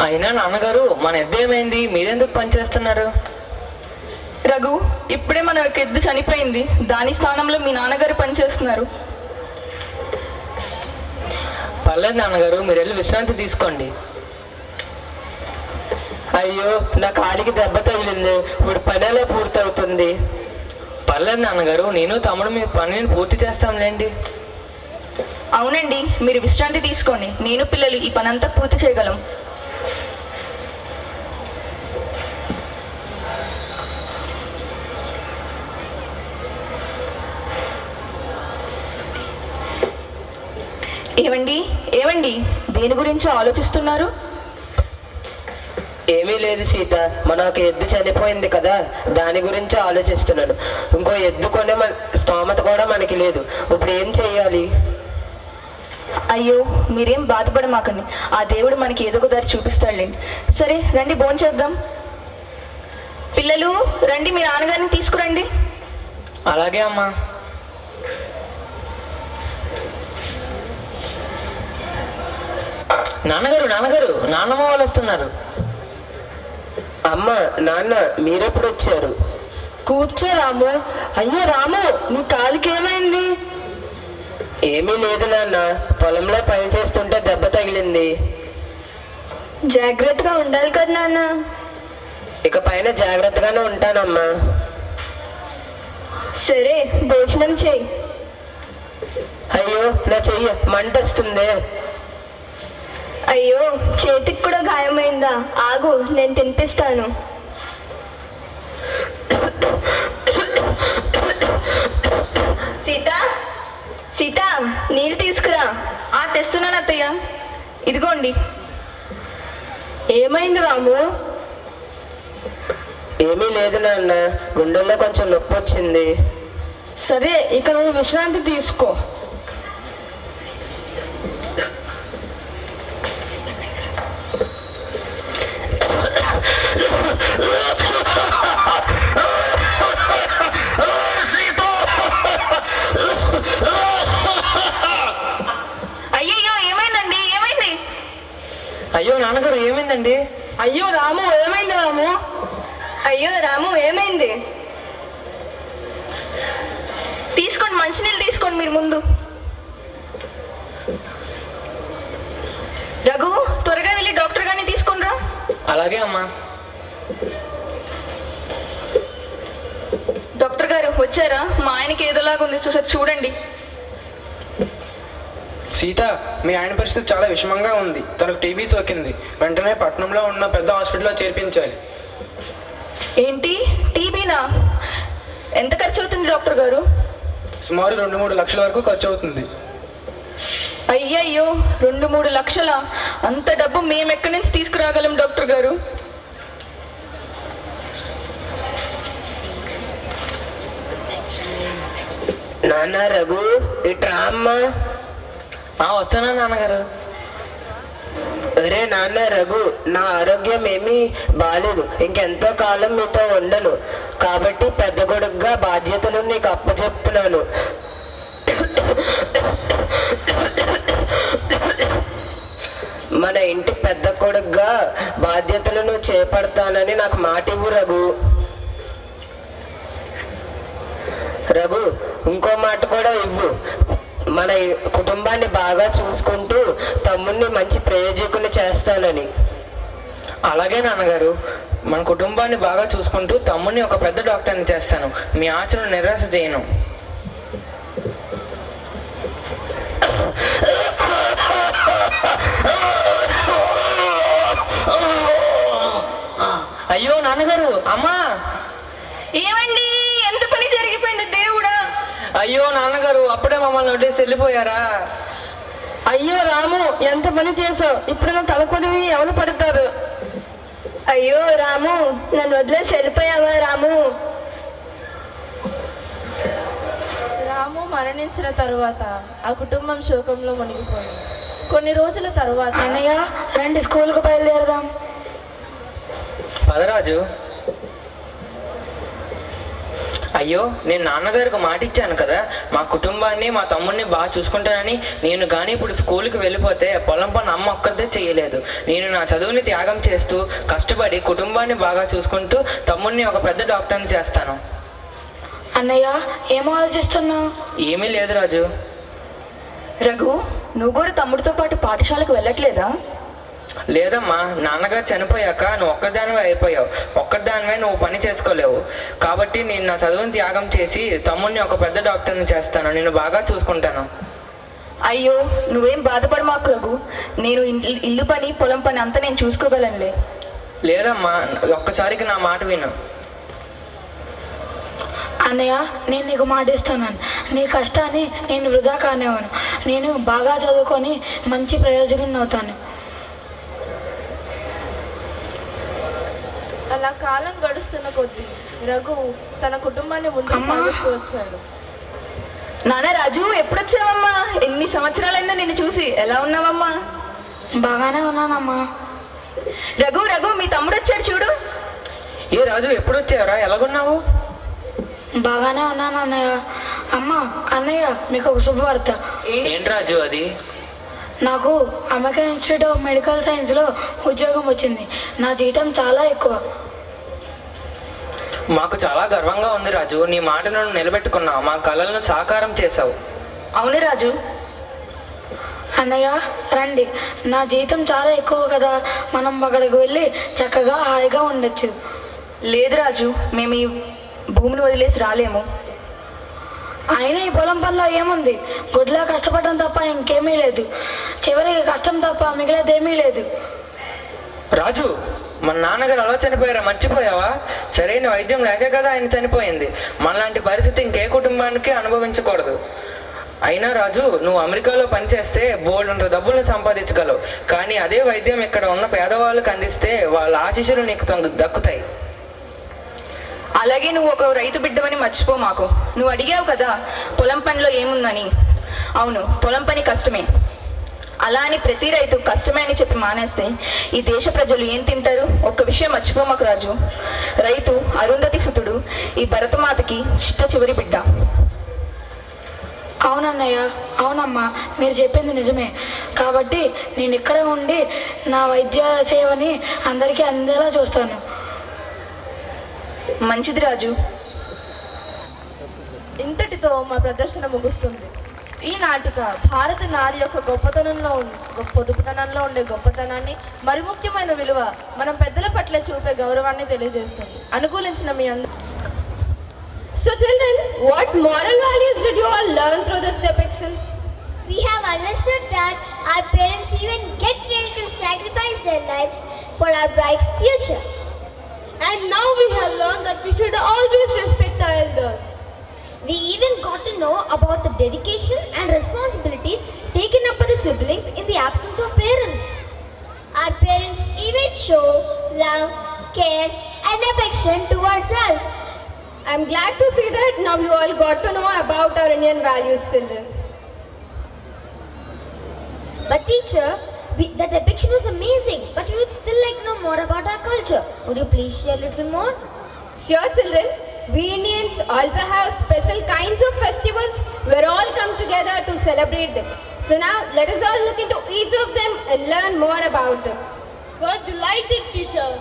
అయినా నాన్నగారు, మన ఎద్దు ఏమైంది? మీరెందుకు పని చేస్తున్నారు? రఘు, ఇప్పుడే మన ఎద్దు చనిపోయింది, దాని స్థానంలో మీ నాన్నగారు పనిచేస్తున్నారు. పర్లేదు నాన్నగారు, మీరు వెళ్ళి విశ్రాంతి తీసుకోండి. అయ్యో నా కాలికి దెబ్బ తగిలింది, ఇప్పుడు పని ఎలా పూర్తవుతుంది? పర్లేదు నాన్నగారు, నేను తమ్ముడు మీ పనిని పూర్తి చేస్తాంలేండి. అవునండి, మీరు విశ్రాంతి తీసుకోండి, నేను పిల్లలు ఈ పనంతా పూర్తి చేయగలం. ఏవండి ఏవండి దేని గురించి ఆలోచిస్తున్నారు? ఏమీ లేదు సీత, మనకు ఎద్దు చనిపోయింది కదా, దాని గురించి ఆలోచిస్తున్నాను. ఇంకో ఎద్దు కొనే స్తోమత కూడా మనకి లేదు. ఇప్పుడు ఏం చెయ్యాలి? అయ్యో మీరేం బాధపడమాకండి, ఆ దేవుడు మనకి ఏదో ఒక దారి చూపిస్తాడులేండి. సరే రండి భోంచేద్దాం. పిల్లలు రండి, మీ నాన్నగారిని తీసుకురండి. అలాగే అమ్మా. నాన్నగారు నాన్నగారు నాన్నమ్మ వాళ్ళు వస్తున్నారు. అమ్మ, నాన్న, మీరెప్పుడు వచ్చారు? కూర్చో రాము. అయ్యో రాము, నీ కాలికి ఏమైంది? ఏమీ లేదు నాన్న, పొలంలో పని చేస్తుంటే దెబ్బ తగిలింది. జాగ్రత్తగా ఉండాలి కదా నాన్న. ఇక పైన జాగ్రత్తగానే ఉంటానమ్మా. సరే భోజనం చేయి. అయ్యో నా చెయ్యి మంట వస్తుంది. అయ్యో చేతికి కూడా గాయమైందా? ఆగు, నేను తినిపిస్తాను. సీత, సీత, నీళ్ళు తీసుకురా. తెస్తున్నాను అత్తయ్య, ఇదిగోండి. ఏమైంది రాము? ఏమీ లేదు నాన్న, గుండెల్లో కొంచెం నొప్పి వచ్చింది. సరే, ఇక నువ్వు విశ్రాంతి తీసుకో. అయ్యయ్యో ఏమైందండి? ఏమైంది? అయ్యో నాన్నగారు ఏమైందండి? అయ్యో రాము, ఏమైంది రాము? అయ్యో రాము, ఏమైంది? తీసుకోండి, మంచినీళ్ళు తీసుకోండి మీరు ముందు. రఘు, త్వరగా వెళ్ళి డాక్టర్ గారిని తీసుకుని రా. అలాగే అమ్మా. డాక్టర్ గారు వచ్చారా? మా ఆయనకి ఏదోలాగా ఉంది, ఒకసారి చూడండి. సీత, మీ ఆయన పరిస్థితి చాలా విషమంగా ఉంది. తనకు టీబీ సోకింది. వెంటనే పట్టణంలో ఉన్న పెద్ద హాస్పిటల్లో చేర్పించాలి. ఏంటి, టీబీనా? ఎంత ఖర్చు అవుతుంది డాక్టర్ గారు? సుమారు 2-3 లక్షల వరకు ఖర్చు అవుతుంది. అయ్యయ్యో, 2-3 లక్షల? అంత డబ్బు మేము ఎక్కడి నుంచి తీసుకురాగలం డాక్టర్ గారు? నాన్న రఘు, ఇట్రా అమ్మా. వస్తున్నా నాన్నగారు. అరే నాన్న రఘు, నా ఆరోగ్యం ఏమీ బాలేదు. ఇంకెంతో కాలం మీతో ఉండను, కాబట్టి పెద్ద కొడుకుగా బాధ్యతలు నీకు అప్పచెప్తున్నాను. మన ఇంటి పెద్ద కొడుకుగా బాధ్యతలను చేపడతానని నాకు మాట ఇవ్వు రఘు. రఘు, ఇంకో మాట కూడా ఇవ్వు. మన కుటుంబాన్ని బాగా చూసుకుంటూ తమ్ముడిని మంచి ప్రయోజకులు చేస్తానని. అలాగే నాన్నగారు, మన కుటుంబాన్ని బాగా చూసుకుంటూ తమ్ముడిని ఒక పెద్ద డాక్టర్ని చేస్తాను. మీ ఆశను నిరాశ చేయను. అయ్యో నాన్నగారు, అమ్మా. ఏమండి, ఎంత పని జరిగిపోయింది దేవుడా! అయ్యో నాన్నగారు, అప్పుడే మమ్మల్ని వదిలేసి వెళ్ళిపోయారా? అయ్యో రాము, ఎంత పని చేసావు. ఇప్పుడు నా తలకొనివి ఎవరు పడతారు? అయ్యో రాము, నన్ను వదిలేసి వెళ్ళిపోయావా రాము? రాము మరణించిన తరువాత ఆ కుటుంబం శోకంలో మునిగిపోయింది. కొన్ని రోజుల తరువాత, అన్నయ్య రండి స్కూల్కి బయలుదేరదాం. పదరాజు. అయ్యో, నేను నాన్నగారికి మాట ఇచ్చాను కదా, మా కుటుంబాన్ని మా తమ్ముడిని బాగా చూసుకుంటానని. నేను కానీ ఇప్పుడు స్కూల్కి వెళ్ళిపోతే పొలం పని అమ్మ ఒక్కరిదే చేయలేదు. నేను నా చదువుని త్యాగం చేస్తూ కష్టపడి కుటుంబాన్ని బాగా చూసుకుంటూ తమ్ముడిని ఒక పెద్ద డాక్టర్ని చేస్తాను. అన్నయ్య, ఏం ఆలోచిస్తున్నావు? ఏమీ లేదు రాజు. రఘు, నువ్వు కూడా తమ్ముడితో పాటు పాఠశాలకు వెళ్ళట్లేదా? లేదమ్మా, నాన్నగారు చనిపోయాక నువ్వు ఒక్కదానివే అయిపోయావు. ఒక్కదానివే నువ్వు పని చేసుకోలేవు. కాబట్టి నేను నా చదువుని త్యాగం చేసి తమ్ముడిని ఒక పెద్ద డాక్టర్ని చేస్తాను. నేను బాగా చూసుకుంటాను. అయ్యో నువ్వేం బాధపడమాకు రఘు, నేను ఇల్లు పని పొలం పని అంతా నేను చూసుకోగలనులే. లేదమ్మా, ఒక్కసారికి నా మాట విను. అన్నయ్య, నేను నీకు మాట ఇస్తున్నాను. నీ కష్టాన్ని నేను వృధా కానివ్వను. నేను బాగా చదువుకొని మంచి ప్రయోజకుని అవుతాను. అలా కాలం గడుస్తున్న కొద్దీ రఘు తన కుటుంబాన్ని ముందుకు సాగిస్తూ వచ్చాడు. నాన్న రాజు, ఎప్పుడొచ్చావమ్మా? ఎన్ని సంవత్సరాలైందో నిన్ను చూసి. ఎలా ఉన్నావమ్మా? బాగానే ఉన్నానమ్మా. రఘు రఘు, మీ తమ్ముడు వచ్చాడు చూడు. ఏ రాజు, ఎప్పుడు వచ్చావురా? ఎలాగున్నావు? బాగానే ఉన్నాను అన్నయ్య. అమ్మ, అన్నయ్య, మీకు ఒక శుభవార్త. ఏంటి రాజు అది? నాకు అమెరికన్ ఇన్స్టిట్యూట్ ఆఫ్ మెడికల్ సైన్స్లో ఉద్యోగం వచ్చింది. నా జీతం చాలా ఎక్కువ. మాకు చాలా గర్వంగా ఉంది రాజు. నీ మాటను నిలబెట్టుకున్నావు. మా కలలను సాకారం చేశావు. అవును రాజు. అన్నయ్య రండి, నా జీతం చాలా ఎక్కువ కదా, మనం అక్కడికి వెళ్ళి చక్కగా హాయిగా ఉండొచ్చు. లేదు రాజు, మేము ఈ భూమిని వదిలేసి రాలేము. అయినా ఈ పొలం పనిలో ఏముంది? గుడ్లా కష్టపడడం తప్ప ఇంకేమీ లేదు. చివరికి కష్టం తప్ప మిగిలేదేమీ లేదు. రాజు, మన నాన్నగారు అలా చనిపోయారా? మర్చిపోయావా? సరైన వైద్యం లేకే కదా ఆయన చనిపోయింది. మనలాంటి పరిస్థితి ఇంకే కుటుంబానికి అనుభవించకూడదు. అయినా రాజు, నువ్వు అమెరికాలో పనిచేస్తే బోల్డంత డబ్బులు సంపాదించగలవు. కానీ అదే వైద్యం ఇక్కడ ఉన్న పేదవాళ్ళకి అందిస్తే వాళ్ళ ఆశీస్సులు నీకు దక్కుతాయి. అలాగే నువ్వు ఒక రైతు బిడ్డవని మర్చిపో మాకు. నువ్వు అడిగావు కదా పొలం పనిలో ఏముందని. అవును, పొలం పని కష్టమే. అలా అని ప్రతి రైతు కష్టమే అని చెప్పి మానేస్తే ఈ దేశ ప్రజలు ఏం తింటారు? ఒక్క విషయం మర్చిపోమాకు రాజు, రైతు అరుంధతి సుతుడు, ఈ భరతమాతకి చిట్ట చివరి బిడ్డ. అవునన్నయ్య, అవునమ్మా, మీరు చెప్పింది నిజమే. కాబట్టి నేను ఇక్కడే ఉండి నా వైద్య సేవని అందరికీ అందేలా చూస్తాను. మంచిది రాజు. ఇంతటితో మా ప్రదర్శన ముగుస్తుంది. ఈ నాటిక భారత నారి యొక్క పొదుపుతనంలో ఉండే గొప్పతనాన్ని, మరి ముఖ్యమైన విలువ, మనం పెద్దల పట్ల చూపే గౌరవాన్ని తెలియజేస్తుంది. అనుకూలించిన మీ అందరూ. So children, what moral values did you all learn through this depiction? We have understood that our parents even get ready to sacrifice their lives for our bright future. And now we have learned that we should always respect our elders. We even got to know about the dedication and responsibilities taken up by the siblings in the absence of parents. Our parents even show love, care and affection towards us. I'm glad to see that now you all got to know about our Indian values, children. But teacher, the depiction was amazing, but we would still like to know more about our culture. Would you please share a little more? Sure children, we Indians also have special kinds of festivals where all come together to celebrate them. So now let us all look into each of them and learn more about them. We're delighted, teacher.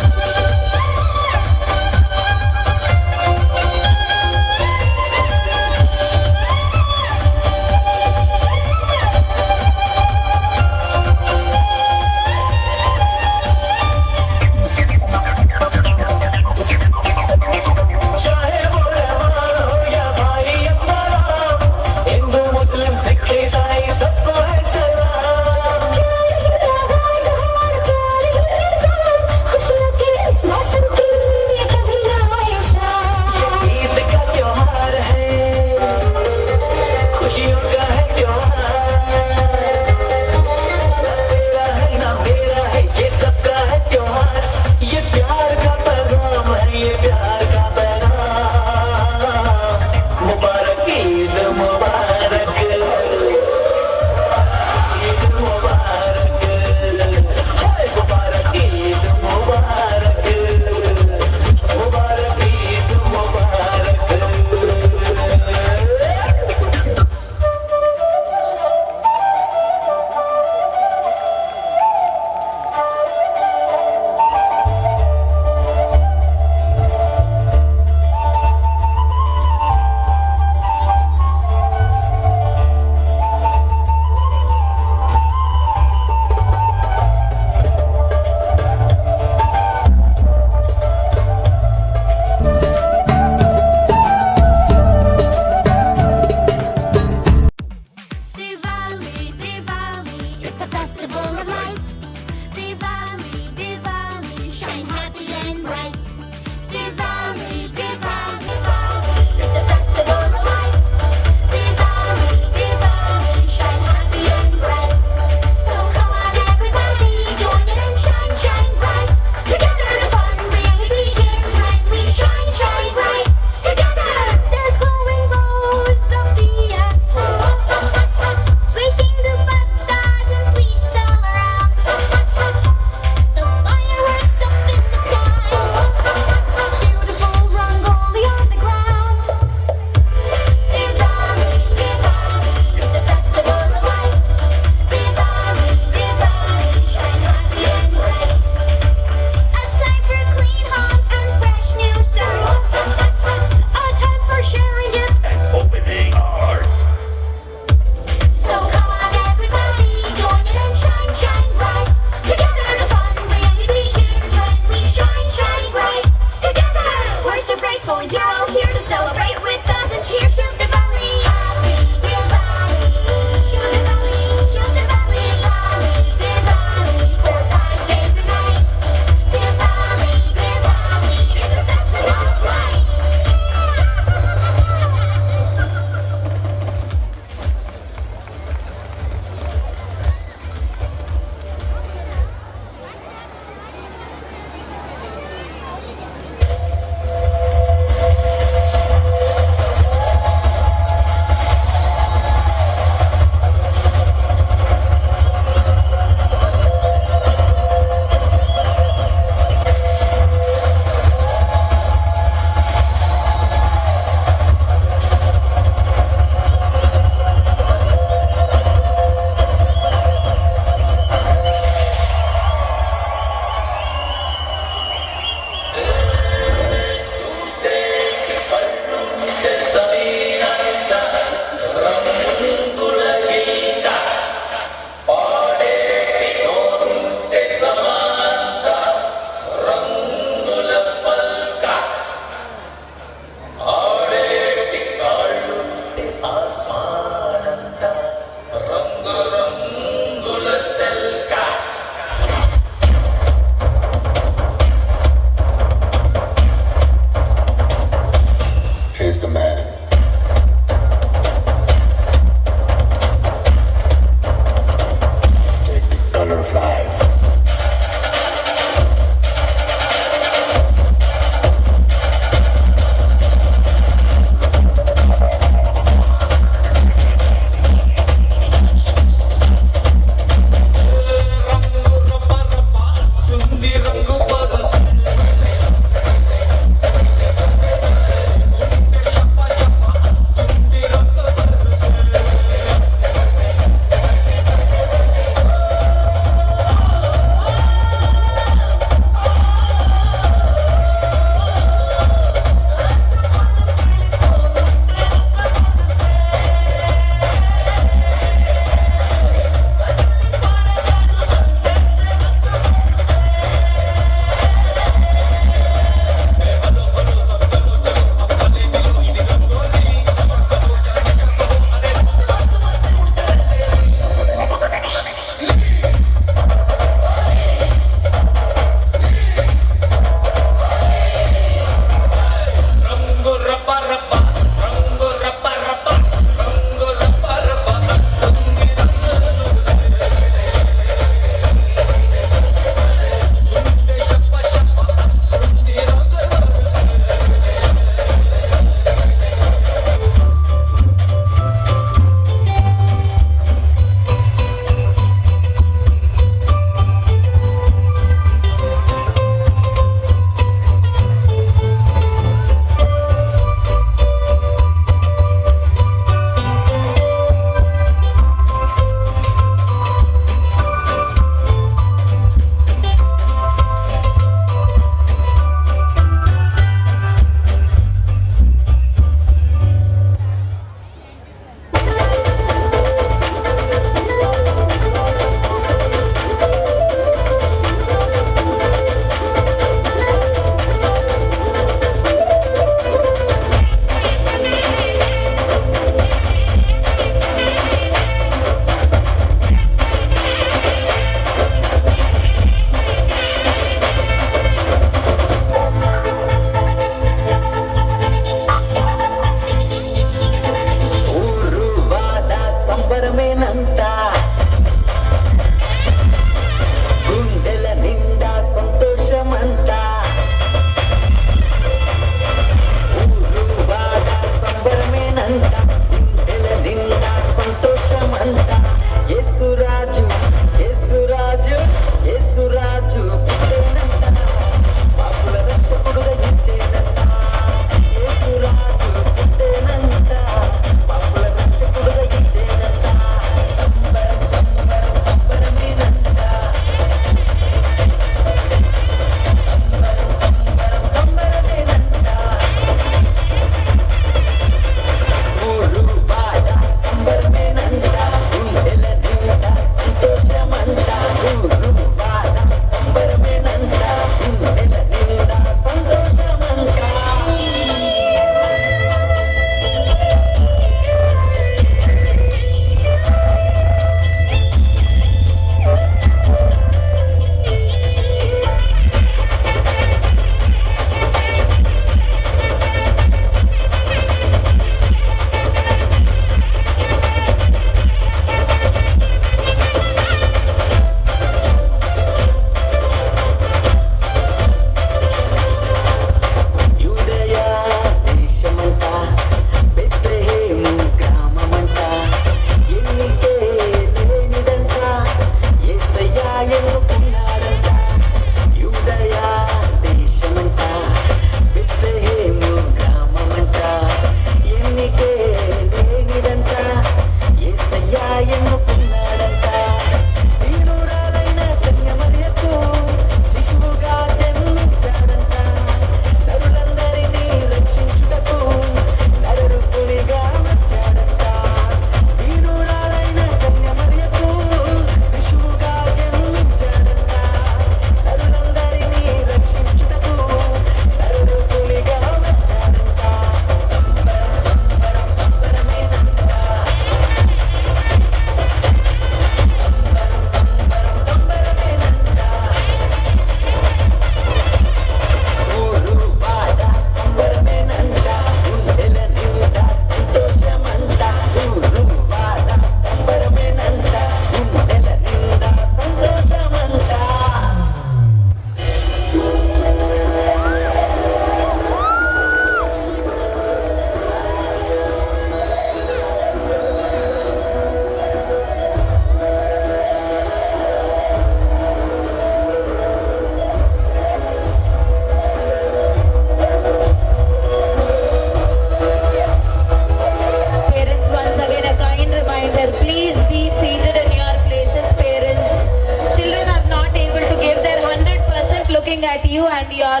your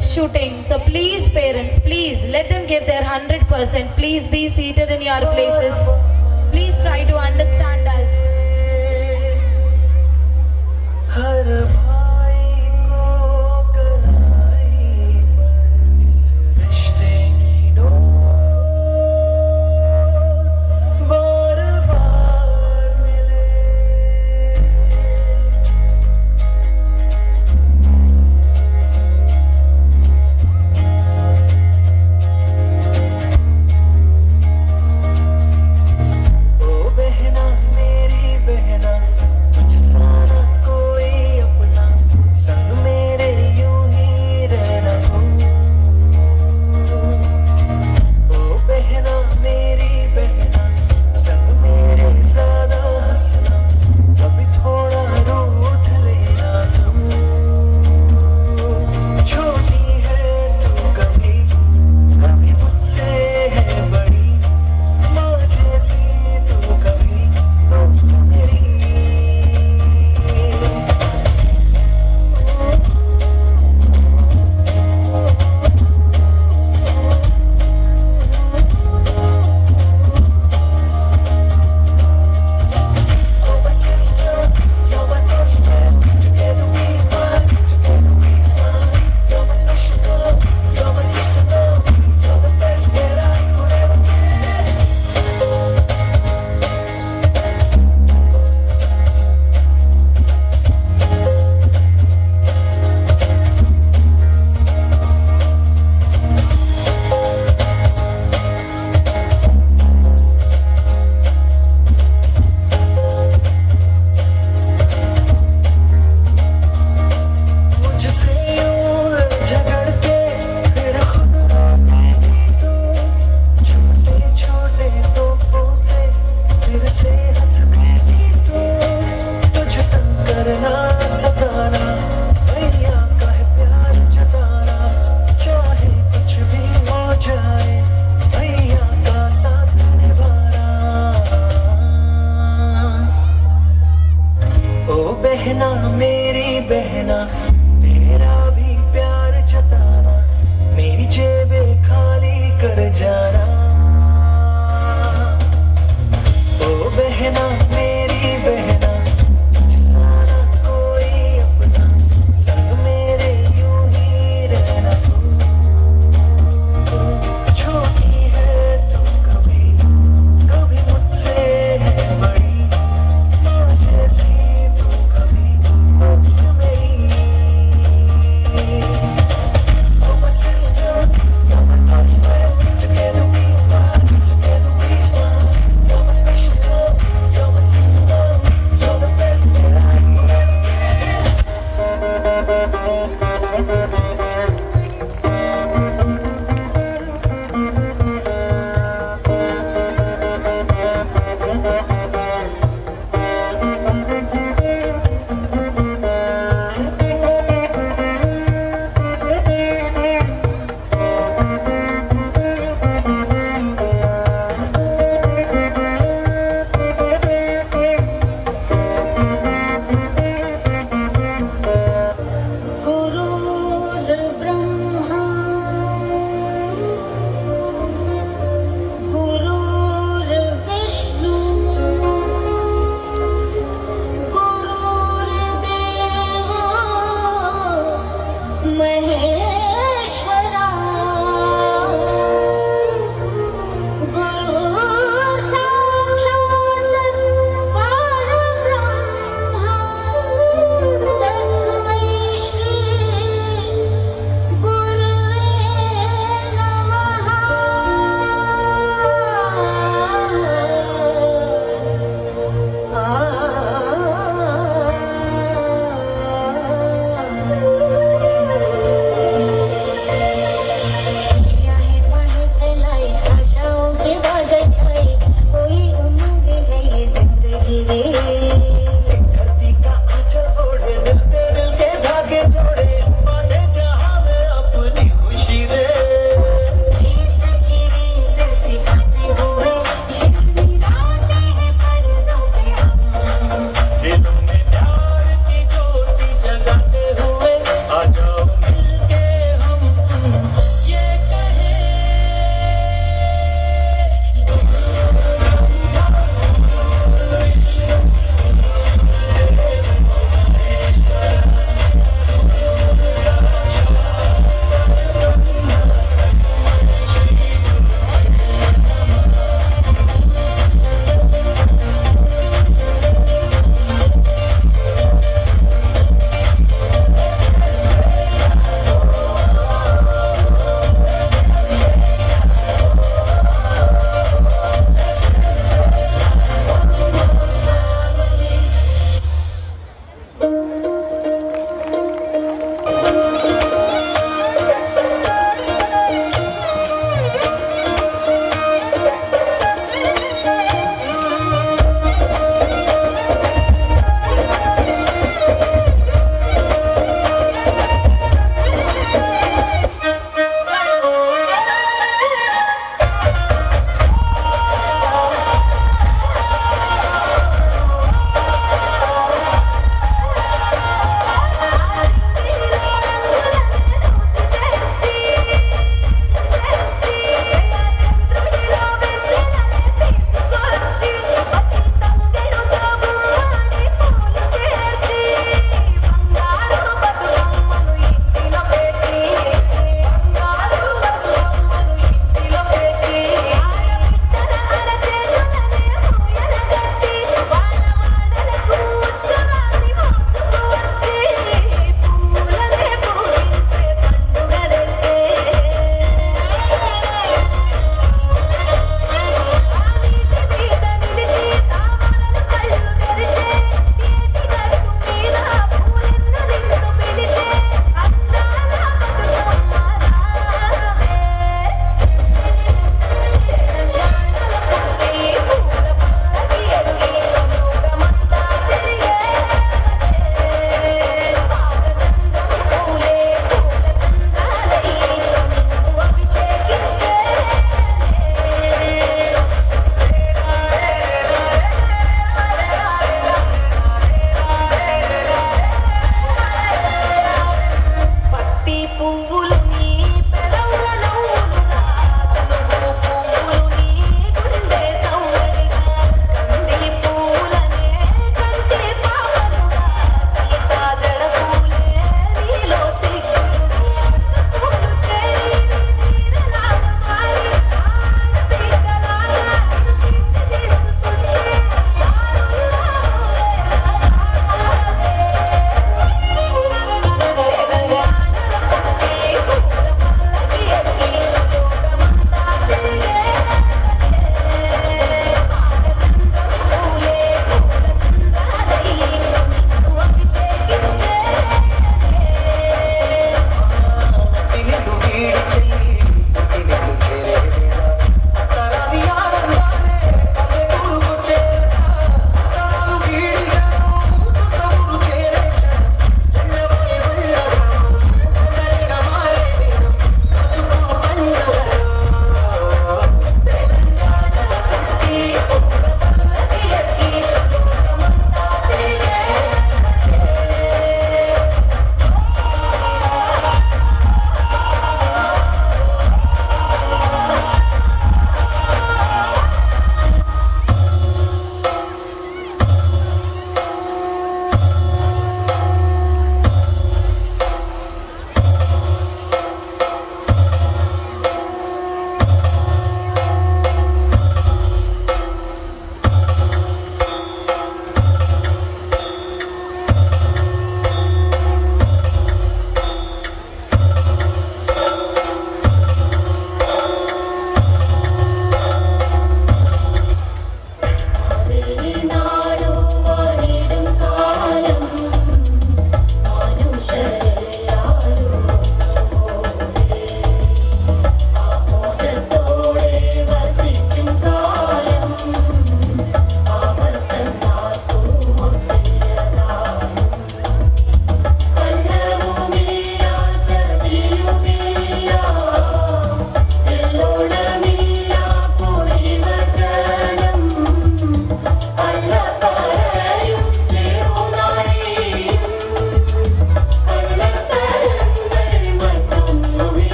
shooting. So please parents, please let them give their 100%. Please be seated in your places. Please try to understand us.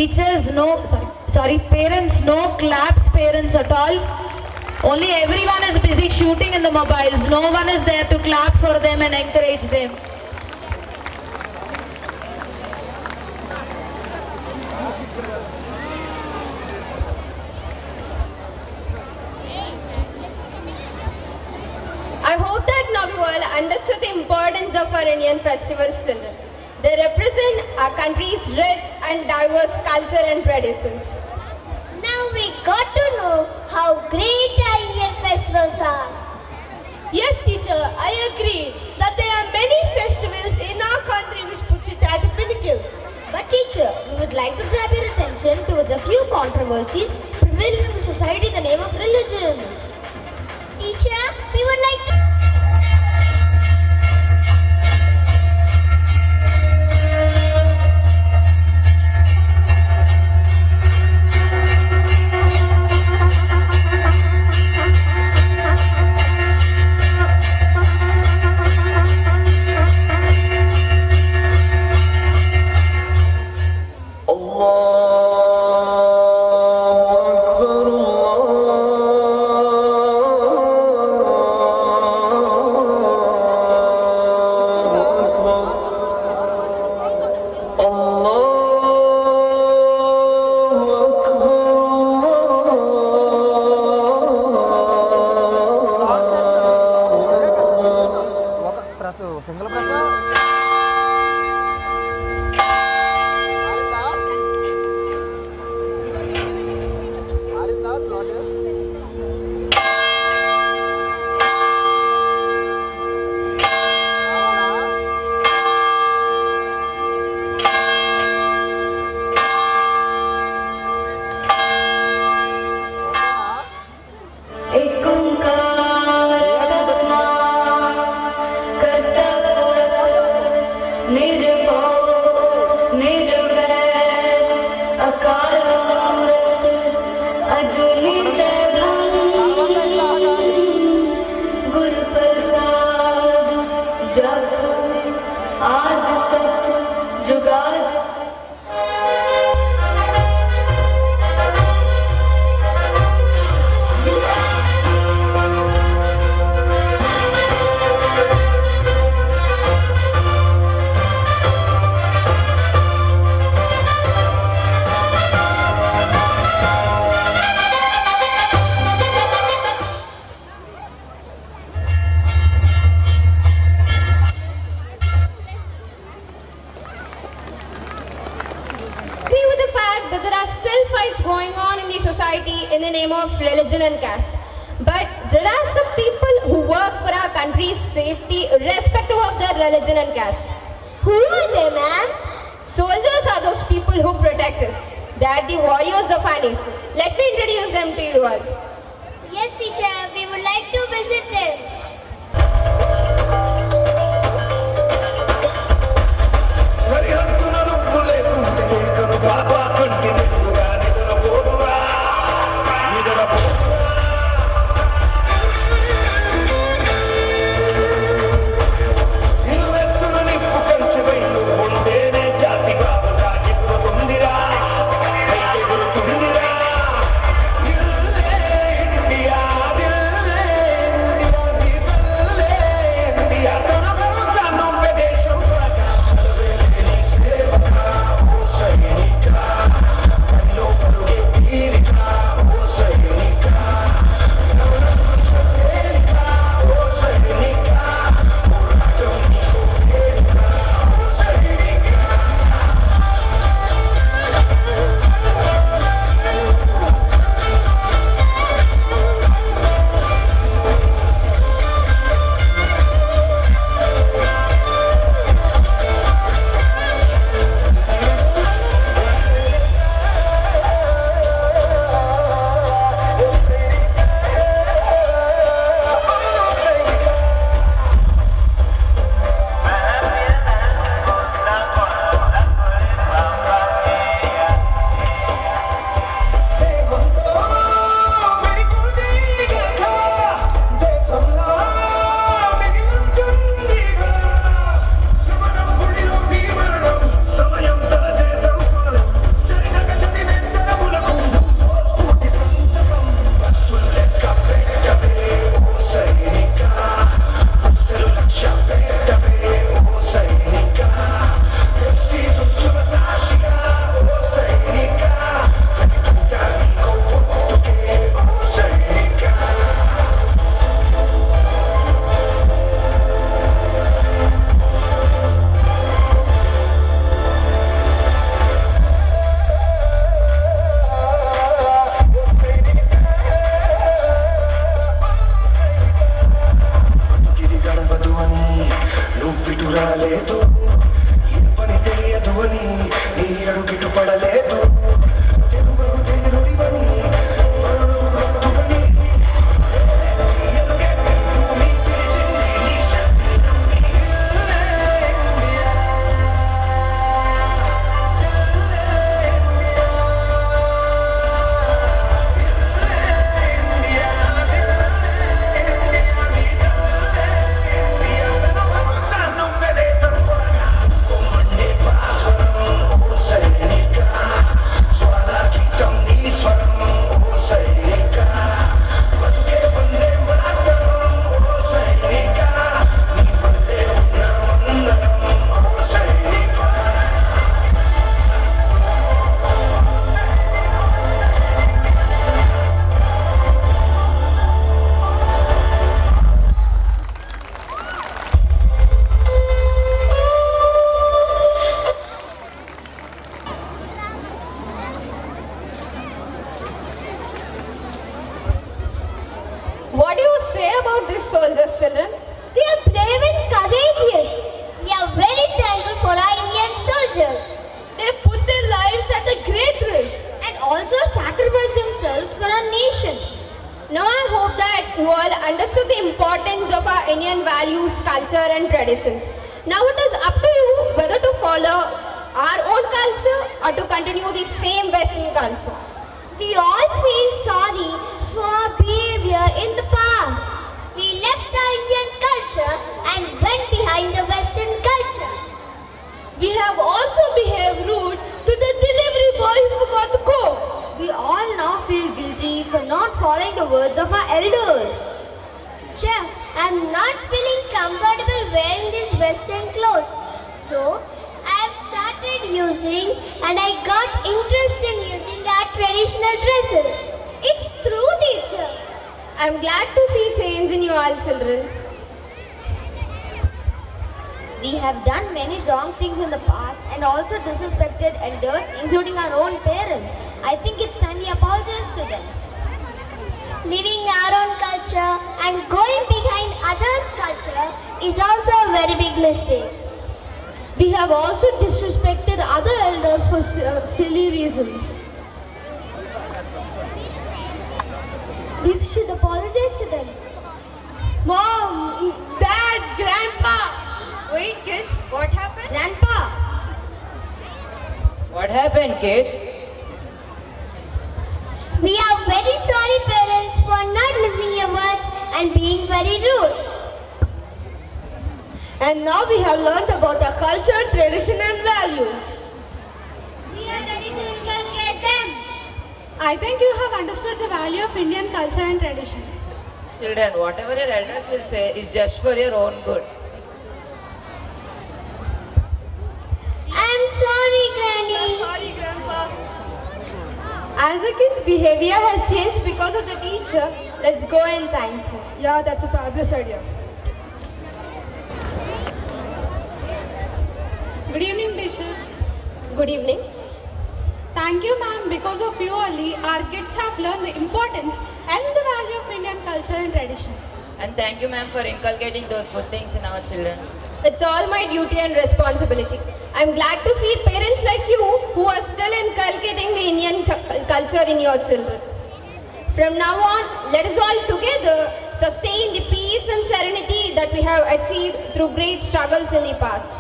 Teachers, no, sorry, parents, no claps, parents at all. Only everyone is busy shooting in the mobiles. No one is there to clap for them and encourage them. I hope that now you all understood the importance of our Indian festivals, children. They represent our country's rich and diverse culture and traditions. Now we got to know how great our Indian festivals are. Yes, teacher, I agree that there are many festivals in our country which puts it at a pinnacle. But teacher, we would like to grab your attention towards a few controversies prevailing in the society in the name of religion. Teacher, we would like to... in the name of religion and caste. But there are some people who work for our country's safety irrespective of their religion and caste. Who are they, ma'am? Soldiers are those people who protect us. They are the warriors of our nation. Let me introduce them to you all. Yes, teacher, we would like to visit them. India, these soldiers, children? They are brave and courageous. We are very thankful for our Indian soldiers. They put their lives at a great risk and also sacrifice themselves for our nation. Now I hope that you all understood the importance of our Indian values, culture and traditions. Now it is up to you whether to follow our own culture or to continue the same Western culture. We all feel sorry for our behavior in the past. We left our Indian culture and went behind the Western culture. We have also behaved rude to the delivery boy who forgot the coke. We all now feel guilty for not following the words of our elders. Teacher, I'm not feeling comfortable wearing these Western clothes. So, I have started using and I got interest in using our traditional dresses. It's true, teacher. I'm glad to see change in you all, children. We have done many wrong things in the past and also disrespected elders, including our own parents. I think it's time we apologize to them. Leaving our own culture and going behind others' culture is also a very big mistake. We have also disrespected other elders for silly reasons. We should apologize to them. Mom, Dad, Grandpa. Wait, kids, what happened? Grandpa. What happened, kids? We are very sorry, parents, for not listening your words and being very rude. And now we have learned about our culture, tradition and values. We are ready to inculcate them. I think you have understood the value of Indian culture and tradition. Children, whatever your elders will say is just for your own good. I'm sorry, Granny. Sorry, Grandpa. As a kid's behavior has changed because of the teacher, let's go and thank her. Yeah, that's a fabulous idea. Good evening, teacher. Good evening. Thank you, ma'am. Because of you only, our kids have learned the importance and the value of Indian culture and tradition. And thank you, ma'am, for inculcating those good things in our children. It's all my duty and responsibility. I'm glad to see parents like you who are still inculcating the Indian culture in your children. From now on, let us all together sustain the peace and serenity that we have achieved through great struggles in the past.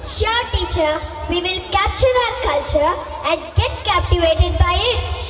Sure, teacher. We will capture our culture and get captivated by it.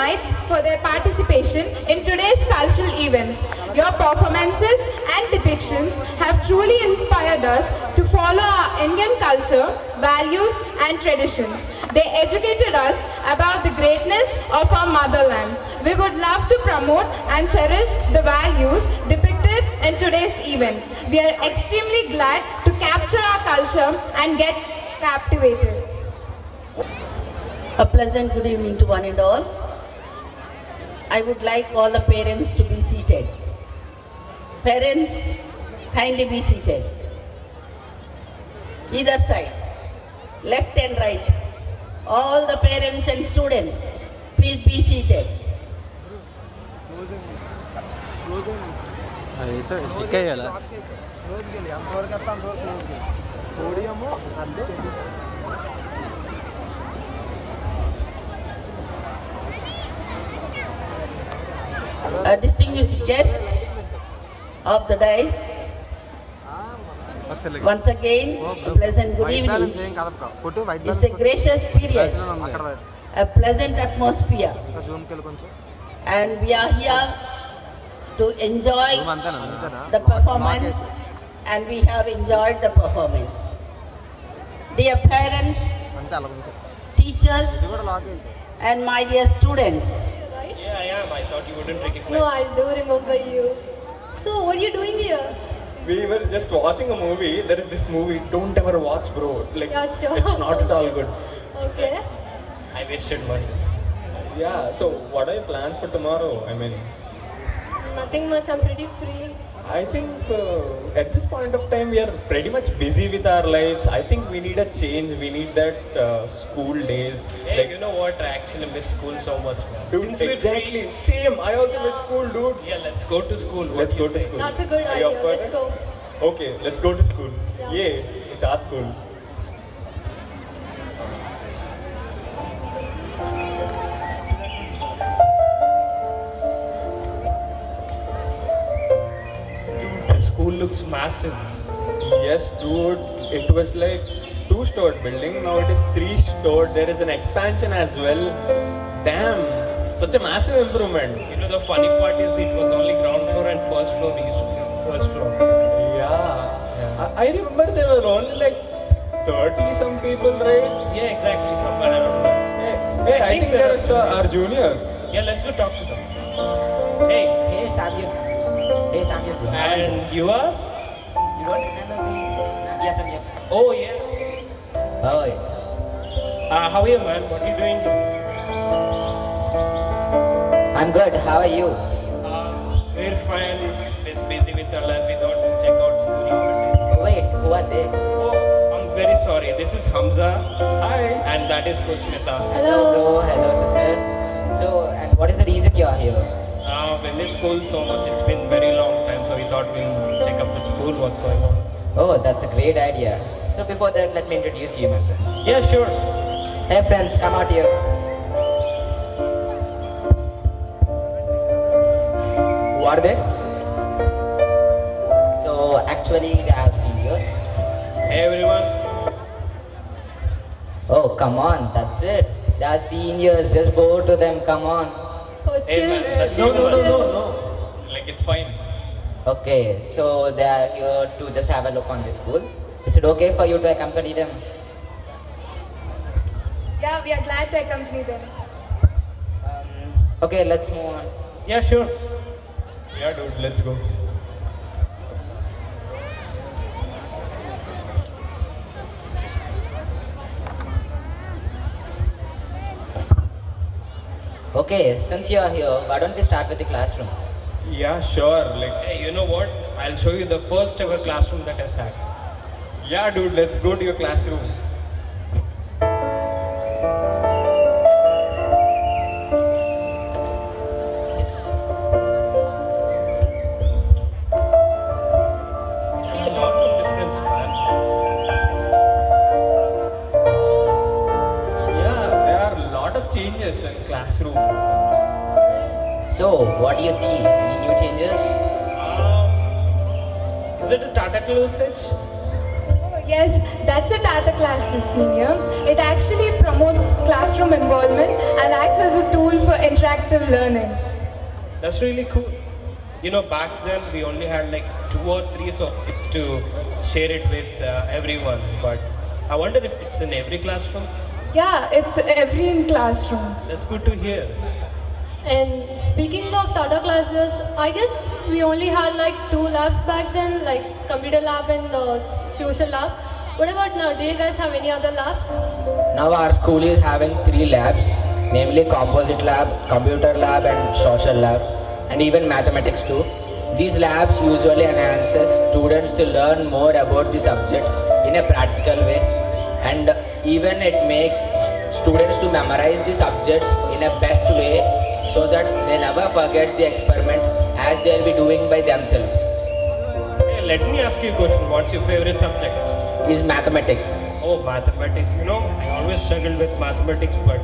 Smiles for their participation in today's cultural events. Your performances and depictions have truly inspired us to follow our Indian culture, values and traditions. They educated us about the greatness of our motherland. We would love to promote and cherish the values depicted in today's event. We are extremely glad to capture our culture and get captivated. A pleasant good evening to one and all. I would like all the parents to be seated. Parents, kindly be seated. Either side, left and right. All the parents and students, please be seated. A distinguished guest of the dais, once again, a pleasant good evening. It's a gracious period, a pleasant atmosphere, and we are here to enjoy the performance, and we have enjoyed the performance. Dear parents, teachers, and my dear students. Yeah, I am. I thought you wouldn't recognize me. No, I do remember you. So, what are you doing here? We were just watching a movie. There is this movie. Don't ever watch, bro. Like, Yeah, sure. it's not at all good. Okay. I wasted money. Yeah. So, what are your plans for tomorrow? I mean, Nothing much, I'm pretty free. I think at this point of time we are pretty much busy with our lives. I think we need a change. We need that school days. Hey, like, you know what? I actually miss school so much, man. dude, Since we're exactly. free- Same. I also miss school, dude. Yeah, let's go to school. What Let's do you go to say? school. That's a good Are you up idea. for Let's it? go. Okay, let's go to school. Yeah. Yay, it's our school. The school looks massive. Yes, dude. It was like 2-stored building. Now it is 3-stored. There is an expansion as well. Damn, such a massive improvement. You know, the funny part is it was only ground floor and first floor. We used to be on the first floor. Yeah. I remember there were only like 30 some people, right? Yeah, exactly. Somewhere around there. Hey, I think there are our juniors. Yeah, let's go talk to them. Hey. Hey, Samuel. Hey, Samuel, bro. And you are? You don't remember me? We are from here. Oh, yeah. Oh, yeah. How are you, man? What are you doing here? I'm good. How are you? We're fine. We're busy with our lives. We thought to check out school nowadays. Wait, who are they? Oh, I'm very sorry. This is Hamza. Hi. And that is Kusmita. Hello, bro. Hello, sister. So, and what is the reason you are here? We miss school so much. It's been very long time, so we thought we'll check up with school, what's going on. Oh, that's a great idea. So before that, let me introduce you, my friends. Yeah, sure. Hey, friends, come out here. Who are they? So actually, they are seniors. Hey, everyone. Oh, come on, that's it. They are seniors. Just go to them. Come on. Oh, Hey, chill. man, that's chill, no. Like, it's fine. Okay, so they are here to just have a look on the school. Is it okay for you to accompany them? Yeah, we are glad to accompany them. Okay, let's move on. Yeah, sure. Yeah, dude, let's go. Okay, since you are here, why don't we start with the classroom? Yeah, sure. Like, Hey, you know what? I'll show you the first ever classroom that I sat. yeah, dude, let's go to your classroom. See a lot of difference, man. Yeah, there are a lot of changes in classroom. So, what do you see? Any new changes? Is it a Tata close edge? Oh, Yes, that's a Tata classes, senior. It actually promotes classroom involvement and acts as a tool for interactive learning. That's really cool. You know, back then we only had like 2 or 3 subjects to share it with everyone. But I wonder if it's in every classroom. Yeah, it's every classroom. That's good to hear. And speaking of Tata classes, I guess we only had like 2 labs back then, like computer lab and social lab. What about now? Do you guys have any other labs? Now our school is having 3 labs, namely composite lab, computer lab and social lab, and even mathematics too. These labs usually enhances students to learn more about the subject in a practical way, and even it makes students to memorize the subjects in a best way so that they never forget the experiment as they'll be doing by themselves. Hey, let me ask you a question. What's your favorite subject? Is mathematics. Oh, mathematics. You know, I always struggled with mathematics, but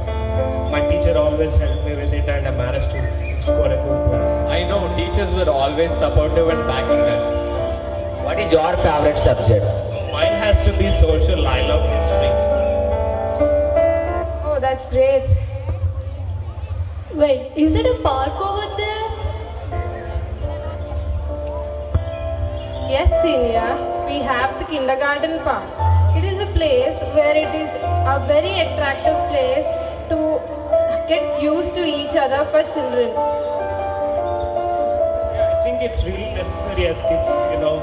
my teacher always helped me with it and I managed to score a good one. I know teachers were always supportive and backing us. What is your favorite subject? Mine has to be social. I love history. Oh, that's great. Wait, is it a park over there? Yes, senior. We have the kindergarten park. It is a place where it is a very attractive place to get used to each other for children. Yeah, I think it's really necessary as kids, you know,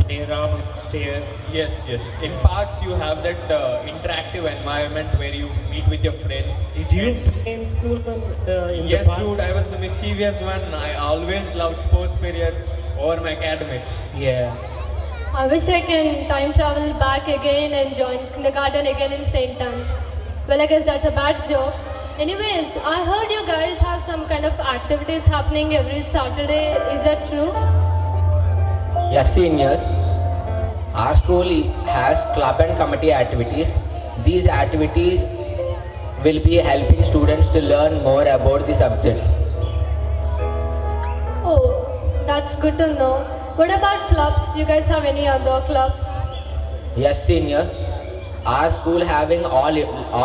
play around, stay. Yes. In parks you have that interactive environment where you meet with your friends. Did you play in school in Yes, the park? dude, I was the mischievous one. I always loved sports period over my academics. Yeah. I wish I can time travel back again and join kindergarten again in St. Anne's. Well, I guess that's a bad joke. Anyways, I heard you guys have some kind of activities happening every Saturday. Is that true? Yes, seniors. Our school has club and committee activities. These activities will be helping students to learn more about the subjects. Oh, that's good to know. What about clubs? You guys have any other clubs? Yes, senior. Our school having all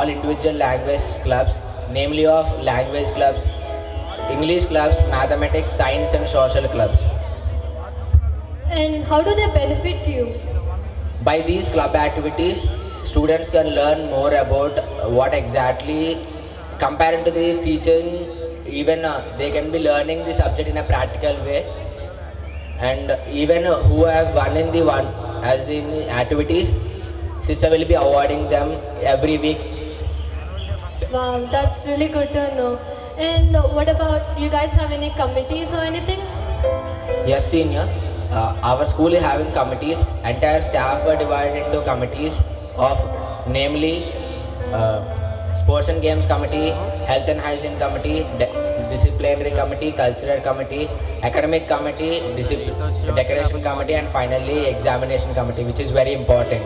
individual language clubs, namely of language clubs, English clubs, mathematics, science and social clubs. And how do they benefit you? By these club activities, students can learn more about what exactly, compared to the teaching, even they can be learning the subject in a practical way. And even who have won in the activities, sister will be awarding them every week. Wow, that's really good to know. And what about, you guys have any committees or anything? Yes, senior. Our school is having committees. Entire staff are divided into committees of, namely, Sports and Games Committee, Health and Hygiene Committee, Disciplinary Committee, Cultural Committee, Academic Committee, Decoration Committee, and finally Examination Committee, which is very important.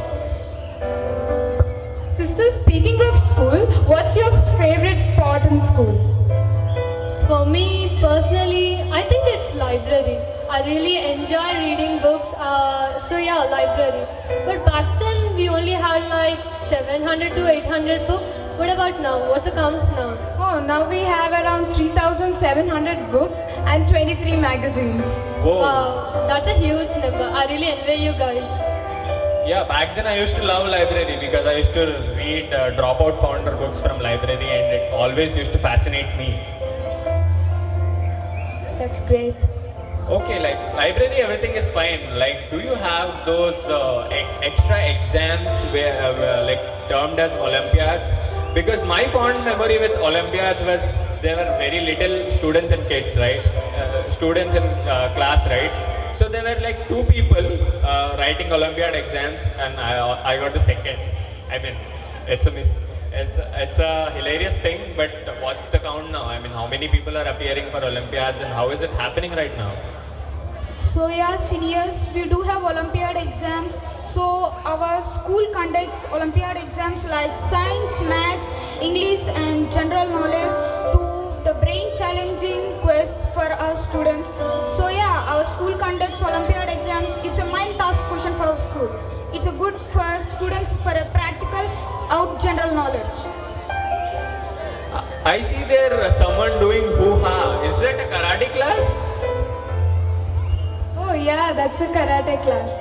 Sister, speaking of school, what's your favorite sport in school? For me personally, I think it's library. I really enjoy reading books, so yeah, library. But back then we only had like 700 to 800 books. What about now? What's the count now? Oh, now we have around 3,700 books and 23 magazines. Whoa. Wow, that's a huge number. I really envy you guys. Yeah, back then I used to love library because I used to read dropout founder books from library and it always used to fascinate me. That's great. Okay, like library, everything is fine. Like, do you have those extra exams where like termed as Olympiads? Because my fond memory with Olympiads was there were very little students in kids, right? Students in class, right? So there were like 2 people writing Olympiad exams, and I got the second. I mean, it's a hilarious thing, but what's the count now? I mean, how many people are appearing for Olympiads, and how is it happening right now? So yeah, seniors, we do have Olympiad exams. So our school conducts Olympiad exams like science, maths, English and general knowledge to the brain challenging quests for our students. So yeah, our school conducts Olympiad exams. It's a mind task question for our school. It's a good for students for a practical out general knowledge. I see there someone doing hoo-ha. Is that a karate class? Oh yeah, that's a karate class.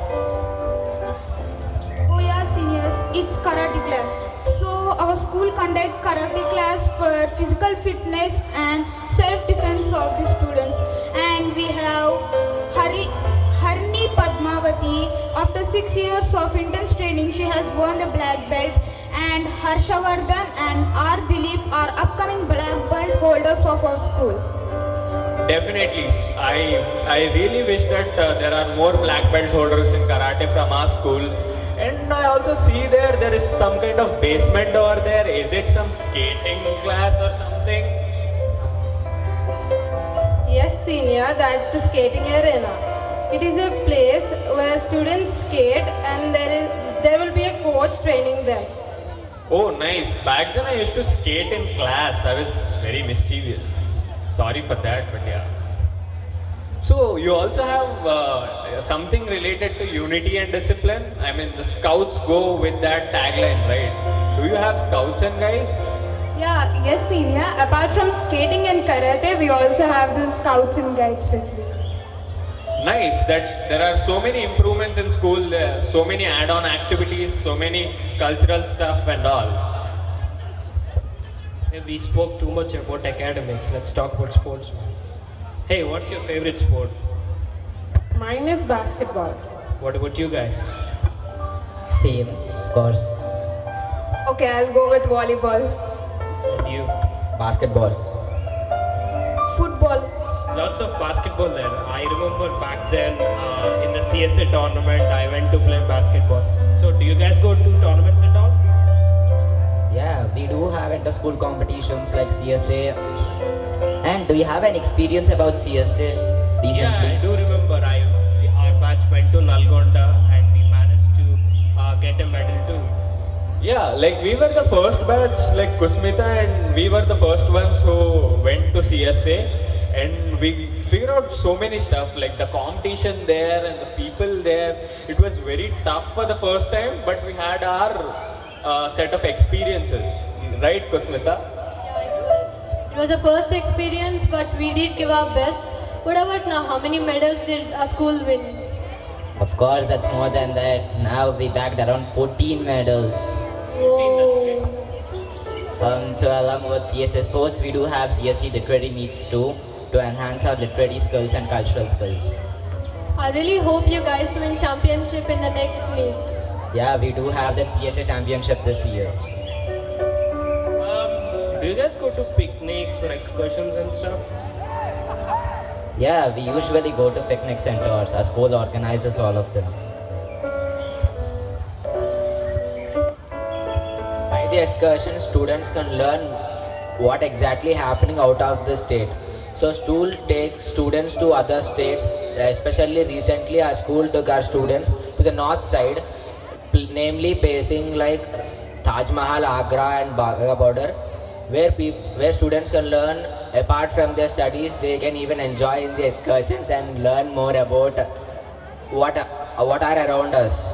Oh yeah, seniors, it's karate class. So our school conduct karate class for physical fitness and self-defense of the students. And we have Harni Padmavati. After 6 years of intense training, she has won the black belt. And Harshavardhan and R. Dilip are upcoming black belt holders of our school. Definitely. I really wish that there are more black belt holders in karate from our school. And I also see there is some kind of basement over there. Is it some skating class or something? Yes, senior, that's the skating arena. It is a place where students skate and there will be a coach training them. Oh, nice. Back then I used to skate in class. I was very mischievous. Sorry for that, but yeah. So you also have something related to unity and discipline. I mean, the scouts go with that tagline, right? Do you have scouts and guides? Yeah, yes, senior. Apart from skating and karate, we also have the scouts and guides facility. Nice that there are so many improvements in school, there are so many add-on activities, so many cultural stuff and all. Hey, we spoke too much about academics. Let's talk about sports. Hey, what's your favorite sport? Mine is basketball. What about you guys? Same, of course. Okay, I'll go with volleyball. And you? Basketball. Football. Lots of basketball there. I remember back then in the CSA tournament, I went to play basketball. So do you guys go to tournaments at all? Yeah, we do have inter-school competitions like CSA. And do you have an experience about CSA recently? Yeah, I do remember. Our batch went to Nalgonda and we managed to get a medal too. Yeah, like we were the first batch, like Kusmita, and we were the first ones who went to CSA. And we figured out so many stuff, like the competition there and the people there. It was very tough for the first time, but we had our set of experiences. Right, Kusmita? It was the first experience, but we did give our best. What about now? How many medals did our school win? Of course, that's more than that. Now we bagged around 14 medals. Whoa. So along with CSA sports, we do have CSE literary meets too, to enhance our literary skills and cultural skills. I really hope you guys win championship in the next meet. Yeah, we do have that CSA championship this year. Do you guys go to picnics or excursions and stuff? Yeah, we usually go to picnic centers. Our school organizes all of them. By the excursion, students can learn what exactly happening out of the state. So school takes students to other states, especially recently our school took our students to the north side, namely placing like Taj Mahal, Agra and Bagha border, where students can learn apart from their studies. They can even enjoy in the excursions and learn more about what are around us.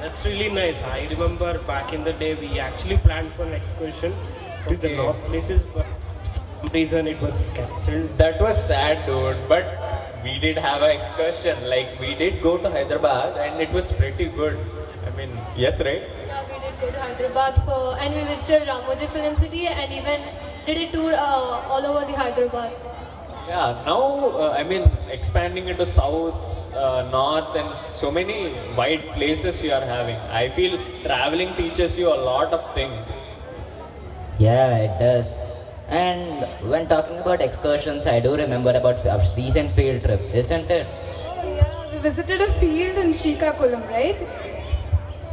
That's really nice. I remember back in the day we actually planned for an excursion to the north places, but for some reason it was cancelled. That was sad, dude, but we did have an excursion. Like we did go to Hyderabad and it was pretty good. I mean, yes, right? Yeah, we did go to Hyderabad and we visited Ramoji Film City and even did a tour all over the Hyderabad. Yeah, now I mean expanding into south, north and so many wide places you are having. I feel traveling teaches you a lot of things. Yeah, it does. And when talking about excursions, I do remember about a recent field trip, isn't it? Oh yeah, we visited a field in Srikakulam, right?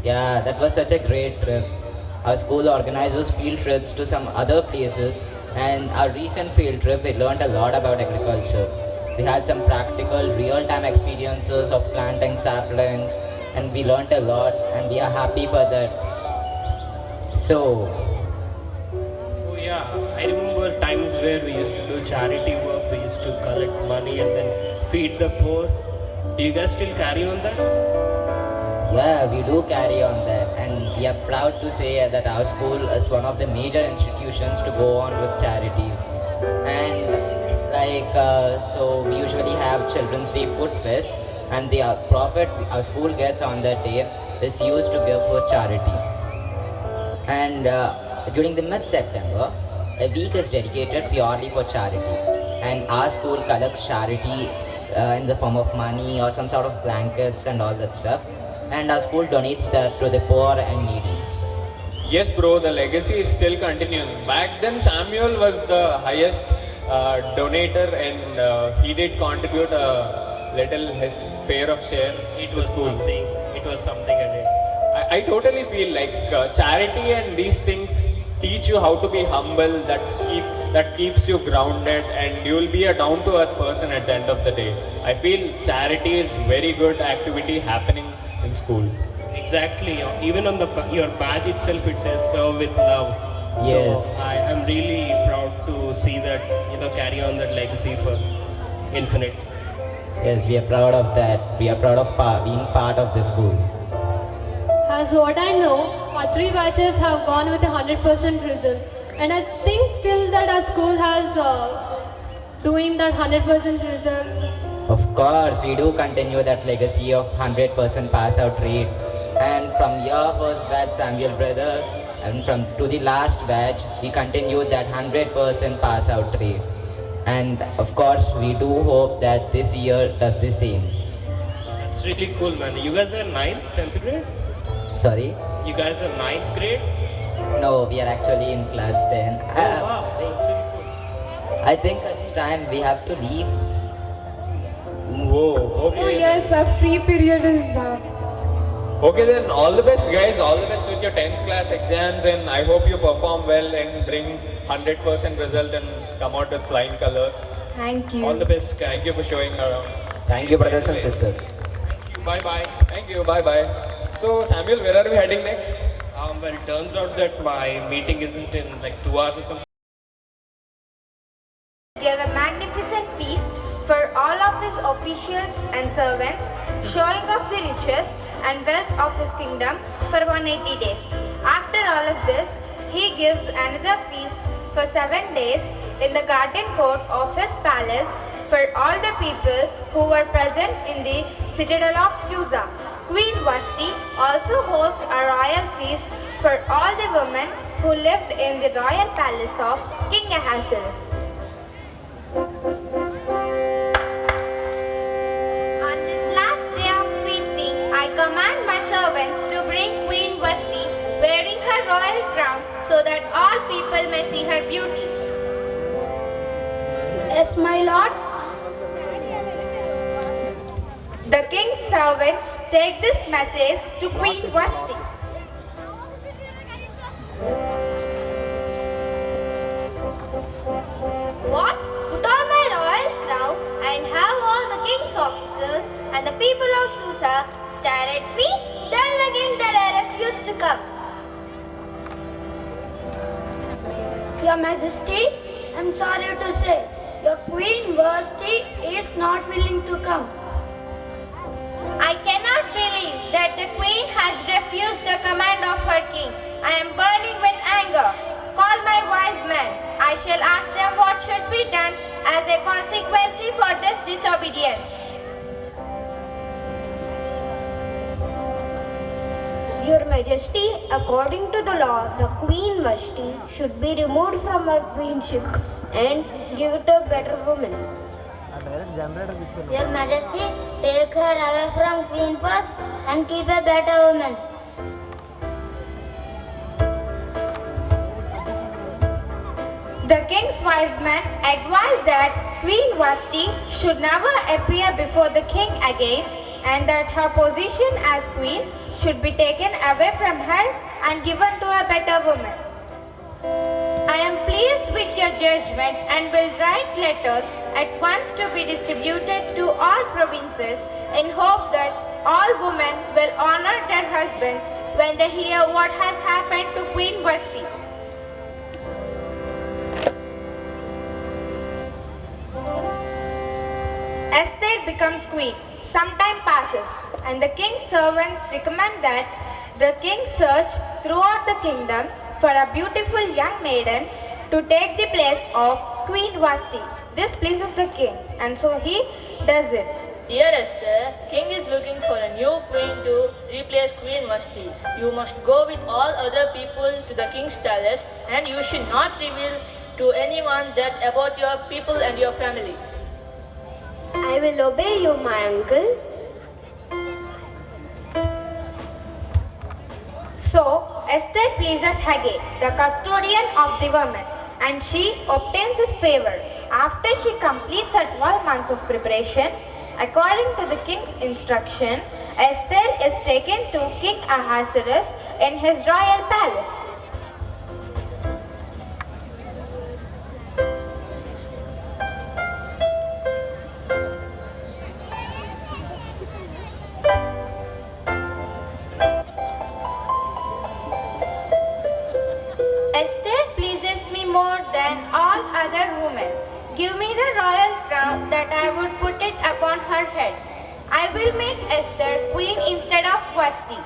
Yeah, that was such a great trip. Our school organizes field trips to some other places, and our recent field trip, we learned a lot about agriculture. We had some practical, real-time experiences of planting saplings, and we learned a lot, and we are happy for that. So, Yeah, I remember times where we used to do charity work, we used to collect money and then feed the poor. Do you guys still carry on that? Yeah, we do carry on that, and we are proud to say that our school is one of the major institutions to go on with charity. And so we usually have Children's Day Food Fest, and the profit our school gets on that day is used to give for charity. And during the mid-September, a week is dedicated purely for charity, and our school collects charity in the form of money or some sort of blankets and all that stuff, and our school donates that to the poor and needy. Yes, bro, the legacy is still continuing. Back then, Samuel was the highest donator, and he did contribute a little his fair of share to school. It was something again. I totally feel like charity and these things teach you how to be humble. That keeps you grounded, and you will be a down-to-earth person at the end of the day. I feel charity is very good activity happening in school. Exactly. Even on your badge itself, it says "Serve with love." Yes. So I am really proud to see that carry on that legacy for infinite. Yes, we are proud of that. We are proud of being part of the school. As what I know, our 3 batches have gone with a 100% result. And I think still that our school has doing that 100% result. Of course, we do continue that legacy of 100% pass out rate. And from your first batch, Samuel brother, and from to the last batch, we continue that 100% pass out rate. And of course, we do hope that this year does the same. It's really cool, man. You guys are 9th, 10th grade? Sorry? You guys are 9th grade? No, we are actually in class 10. Oh, wow, that's really cool. I think it's time we have to leave. Whoa, okay. Oh yes, our free period is Okay then, all the best guys, all the best with your 10th class exams, and I hope you perform well and bring 100% result and come out with flying colors. Thank you. All the best guys. Thank you for showing around. Thank you, brothers and sisters. Thank you, bye-bye. Thank you, bye-bye. So Samuel, where are we heading next? Well, it turns out that my meeting isn't in like 2 hours or something. Gave a magnificent feast for all of his officials and servants, showing off the riches and wealth of his kingdom for 180 days. After all of this, he gives another feast for 7 days in the garden court of his palace for all the people who were present in the citadel of Susa. Queen Vashti also hosts a royal feast for all the women who lived in the royal palace of King Ahasuerus. On this last day of feasting, I command my servants to bring Queen Vashti wearing her royal crown so that all people may see her beauty. Yes, my lord. The king's servants take this message to Queen Vashti. What? Put on my royal crown and have all the king's officers and the people of Susa stare at me? Tell the king that I refuse to come. Your Majesty, I'm sorry to say, your Queen Vashti is not willing to come. I cannot believe that the queen has refused the command of her king. I am burning with anger. Call my wise men. I shall ask them what should be done as a consequence for this disobedience. Your Majesty, according to the law, the Queen Vashti should be removed from her queenship and give it to a better woman. Your Majesty, take her away from Queen first and keep a better woman. The king's wise men advised that Queen Vashti should never appear before the king again, and that her position as queen should be taken away from her and given to a better woman. I am pleased with your judgment and will write letters at once to be distributed to all provinces in hope that all women will honor their husbands when they hear what has happened to Queen Vashti. Esther becomes queen. Some time passes and the king's servants recommend that the king search throughout the kingdom for a beautiful young maiden to take the place of Queen Vasti. This pleases the king, and so he does it. Dear Esther, king is looking for a new queen to replace Queen Vasti. You must go with all other people to the king's palace, and you should not reveal to anyone that about your people and your family. I will obey you, my uncle. So, Esther pleases Haggai, the custodian of the women, and she obtains his favor. After she completes her 12 months of preparation, according to the king's instruction, Esther is taken to King Ahasuerus in his royal palace. Esther pleases me more than all other women. Give me the royal crown that I would put it upon her head. I will make Esther queen instead of Vasti.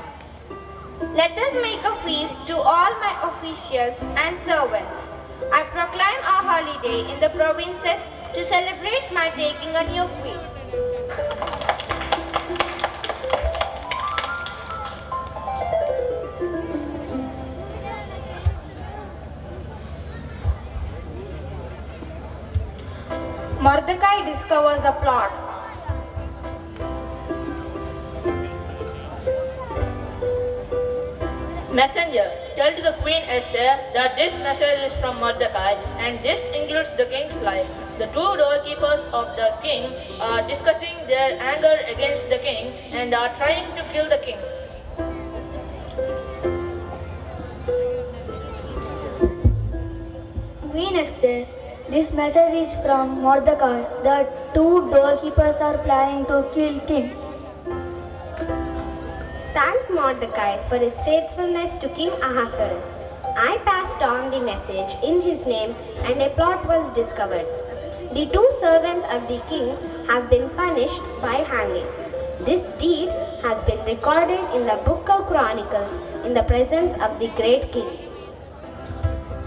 Let us make a feast to all my officials and servants. I proclaim a holiday in the provinces to celebrate my taking a new queen. Mordecai discovers a plot. Messenger, tell to the Queen Esther that this message is from Mordecai, and this includes the king's life. The two doorkeepers of the king are discussing their anger against the king and are trying to kill the king. Queen Esther, this message is from Mordecai. The two doorkeepers are planning to kill king. Thank Mordecai for his faithfulness to King Ahasuerus. I passed on the message in his name, and a plot was discovered. The two servants of the king have been punished by hanging. This deed has been recorded in the book of Chronicles in the presence of the great king.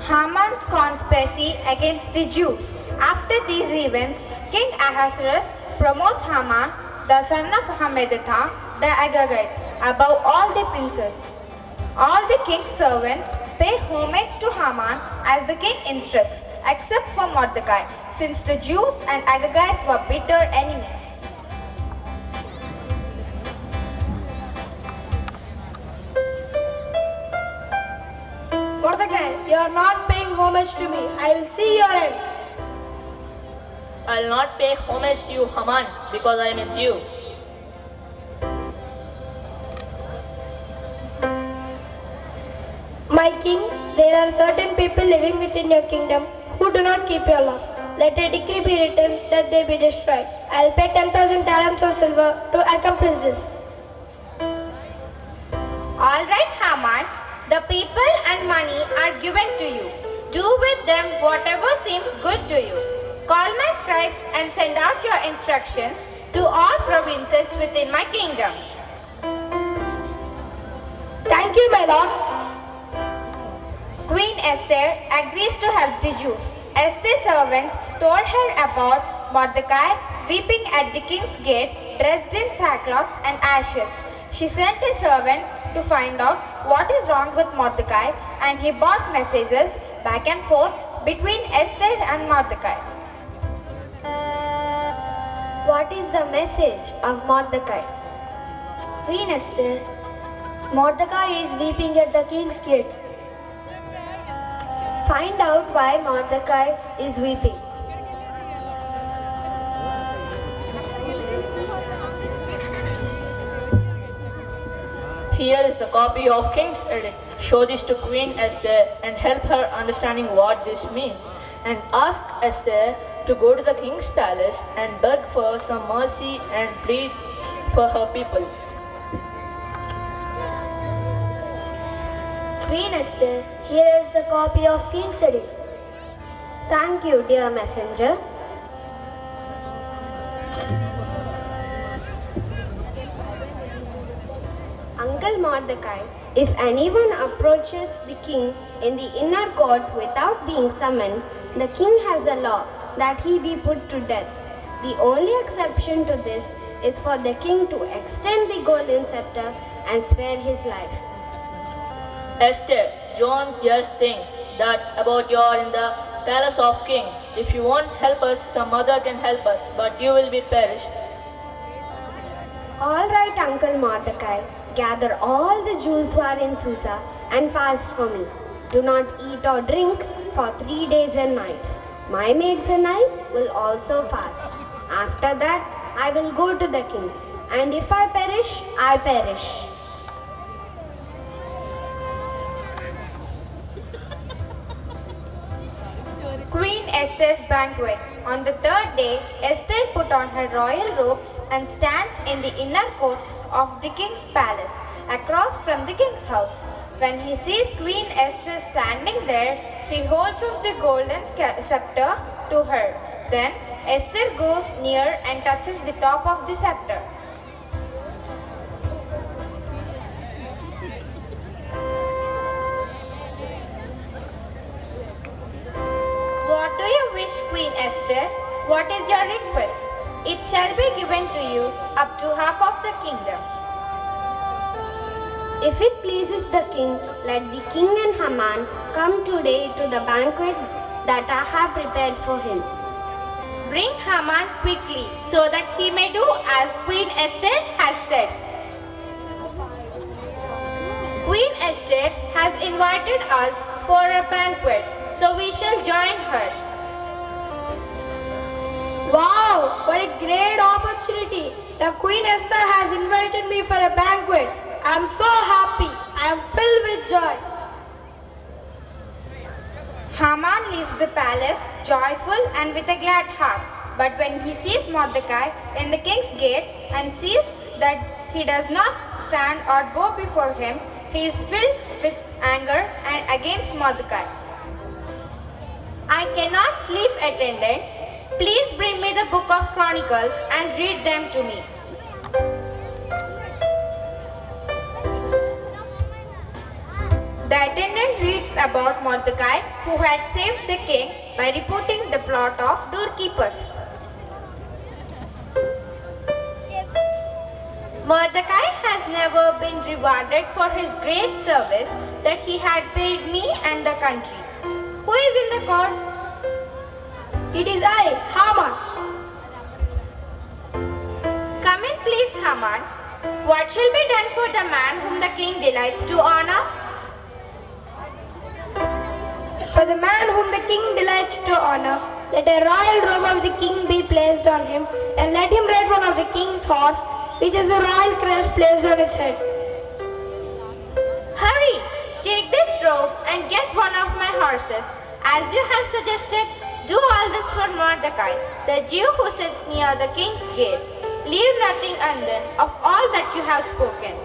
Haman's conspiracy against the Jews. After these events, King Ahasuerus promotes Haman, the son of Hammedatha, the Agagite, above all the princes. All the king's servants pay homage to Haman as the king instructs, except for Mordecai, since the Jews and Agagites were bitter enemies. Mordecai, you are not paying homage to me. I will see your end. I'll not pay homage to you, Haman, because I am a Jew. My king, there are certain people living within your kingdom who do not keep your laws. Let a decree be written that they be destroyed. I'll pay 10,000 talents of silver to accomplish this. All right, Haman, the people and money are given to you. Do with them whatever seems good to you. Call my scribes and send out your instructions to all provinces within my kingdom. Thank you, my lord. Queen Esther agrees to help the Jews. Esther's servants told her about Mordecai weeping at the king's gate, dressed in sackcloth and ashes. She sent a servant to find out what is wrong with Mordecai, and he brought messages back and forth between Esther and Mordecai. What is the message of Mordecai? Queen Esther, Mordecai is weeping at the king's gate. Find out why Mordecai is weeping. Here is the copy of King's edict. Show this to Queen Esther and help her understanding what this means. And ask Esther to go to the king's palace and beg for some mercy and plead for her people. Queen Esther, here is the copy of King's edict. Thank you, dear messenger. Uncle Mordecai, if anyone approaches the king in the inner court without being summoned, the king has a law that he be put to death. The only exception to this is for the king to extend the golden scepter and spare his life. Esther, don't just think that about you're in the palace of king. If you won't help us, some other can help us, but you will be perished. All right, Uncle Mordecai, gather all the Jews who are in Susa and fast for me. Do not eat or drink for 3 days and nights. My maids and I will also fast. After that, I will go to the king, and if I perish, I perish. Queen Esther's banquet. On the third day, Esther put on her royal robes and stands in the inner court of the king's palace, across from the king's house. When he sees Queen Esther standing there, he holds up the golden scepter to her. Then Esther goes near and touches the top of the scepter. What do you wish, Queen Esther? What is your request? It shall be given to you up to half of the kingdom. If it pleases the king, let the king and Haman come today to the banquet that I have prepared for him. Bring Haman quickly so that he may do as Queen Esther has said. Queen Esther has invited us for a banquet, so we shall join her. Wow, what a great opportunity. The Queen Esther has invited me for a banquet. I am so happy. I am filled with joy. Haman leaves the palace joyful and with a glad heart. But when he sees Mordecai in the king's gate and sees that he does not stand or bow before him, he is filled with anger and against Mordecai. I cannot sleep, attendant. Please bring me the book of Chronicles and read them to me. The attendant reads about Mordecai, who had saved the king by reporting the plot of doorkeepers. Mordecai has never been rewarded for his great service that he had paid me and the country. Who is in the court? It is I, Haman. Come in, please, Haman. What shall be done for the man whom the king delights to honor? For the man whom the king delights to honor, let a royal robe of the king be placed on him, and let him ride one of the king's horse, which has a royal crest placed on its head. Hurry! Take this robe and get one of my horses. As you have suggested, do all this for Mordecai, the Jew who sits near the king's gate. Leave nothing undone of all that you have spoken.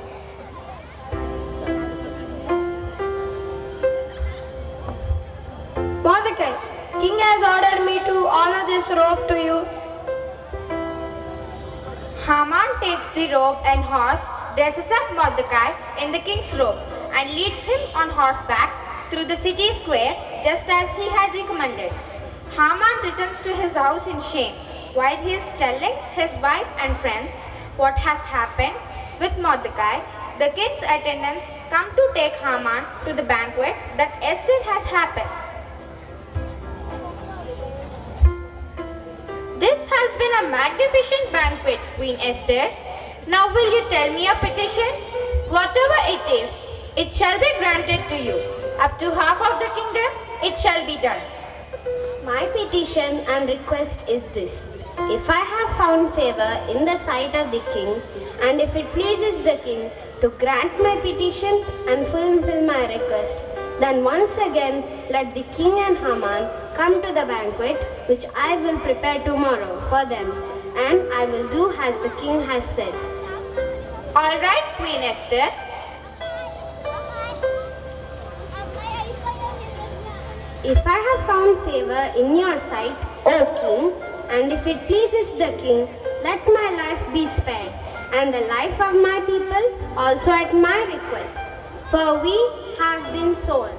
Mordecai, king has ordered me to honor this robe to you. Haman takes the robe and horse, dresses up Mordecai in the king's robe, and leads him on horseback through the city square just as he had recommended. Haman returns to his house in shame while he is telling his wife and friends what has happened with Mordecai. The king's attendants come to take Haman to the banquet that Esther has happened. This has been a magnificent banquet, Queen Esther. Now will you tell me your petition? Whatever it is, it shall be granted to you. Up to half of the kingdom, it shall be done. My petition and request is this. If I have found favor in the sight of the king, and if it pleases the king to grant my petition and fulfill my request, then once again let the king and Haman come to the banquet which I will prepare tomorrow for them, and I will do as the king has said. All right, Queen Esther. If I have found favor in your sight, O king, and if it pleases the king, let my life be spared. and the life of my people also at my request, for we have been sold,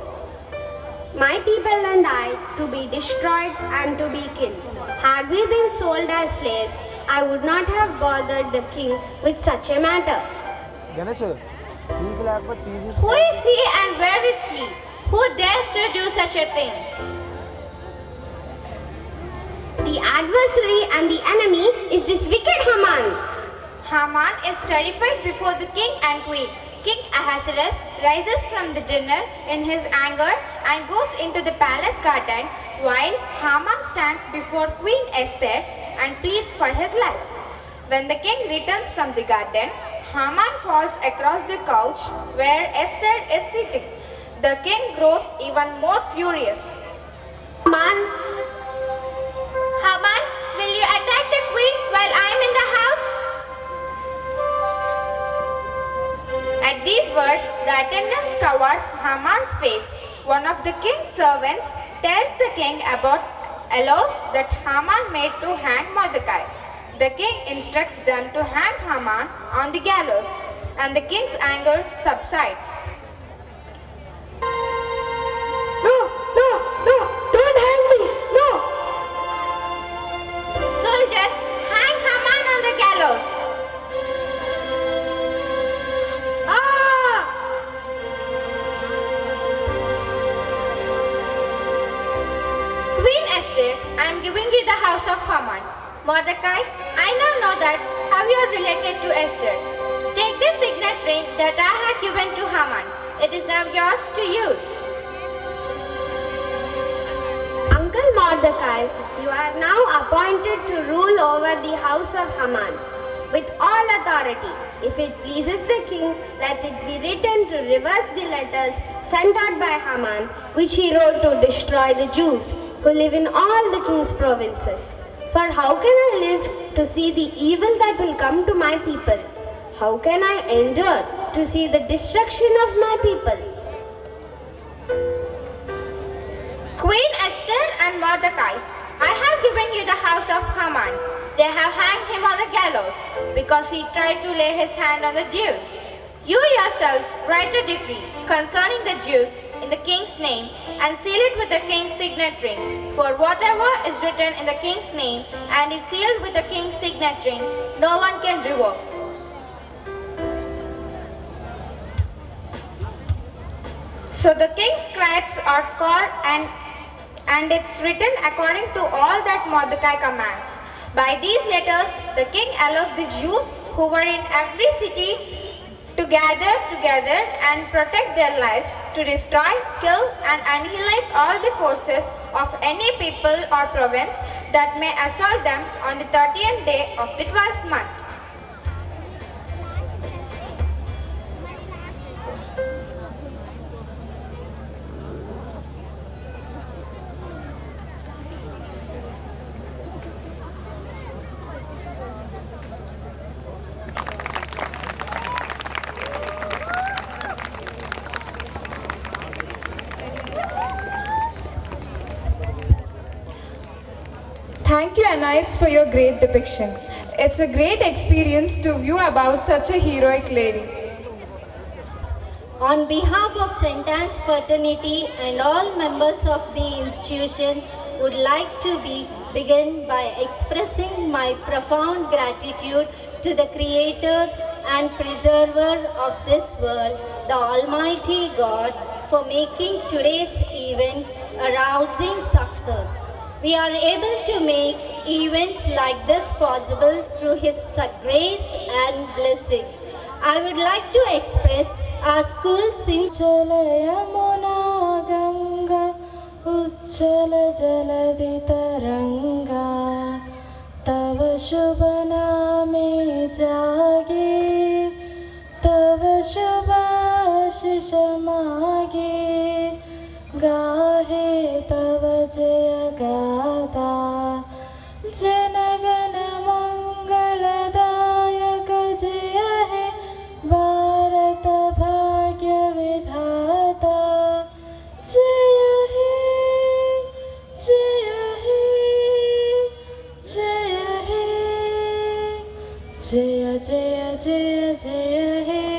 my people and I, to be destroyed and to be killed. Had we been sold as slaves, I would not have bothered the king with such a matter. Who is he and where is he? Who dares to do such a thing? The adversary and the enemy is this wicked Haman. Haman is terrified before the king and queen. King Ahasuerus rises from the dinner in his anger and goes into the palace garden while Haman stands before Queen Esther and pleads for his life. When the king returns from the garden, Haman falls across the couch where Esther is sitting. The king grows even more furious. Haman, will you attack the queen while I am in the house? At these words, the attendant covers Haman's face. One of the king's servants tells the king about laws that Haman made to hang Mordecai. The king instructs them to hang Haman on the gallows, and the king's anger subsides. No, don't hang me, no. Soldiers, hang Haman on the gallows. Queen Esther, I am giving you the house of Haman. Mordecai, I now know that how you are related to Esther. Take this signet ring that I had given to Haman. It is now yours to use. Uncle Mordecai, you are now appointed to rule over the house of Haman with all authority. If it pleases the king, let it be written to reverse the letters sent out by Haman, which he wrote to destroy the Jews who live in all the king's provinces. For how can I live to see the evil that will come to my people? How can I endure to see the destruction of my people? Queen Esther and Mordecai, I have given you the house of Haman. They have hanged him on the gallows because he tried to lay his hand on the Jews. You yourselves write a decree concerning the Jews in the king's name and seal it with the king's signet ring. For whatever is written in the king's name and is sealed with the king's signet ring, no one can revoke. So the king's scribes are called and it's written according to all that Mordecai commands. By these letters, the king allows the Jews who were in every city to gather together and protect their lives, to destroy, kill and annihilate all the forces of any people or province that may assault them on the 30th day of the 12th month. Thank you, Anais, for your great depiction. It's a great experience to view about such a heroic lady. On behalf of St. Anne's Fraternity and all members of the institution, would like to begin by expressing my profound gratitude to the Creator and Preserver of this world, the Almighty God, for making today's event a rousing success. We are able to make events like this possible through His grace and blessings. I would like to express our school since Yamuna Ganga Uchala Jaladi Taranga Tava Shubha Name Jage Tava Shubha Shisha Mage Gahe Tava Jaya Gada Janagana Mangaladayaka Jaya He Bharata Bhagya Vidhata Jaya He Jaya He Jaya He जय जय जय जय हे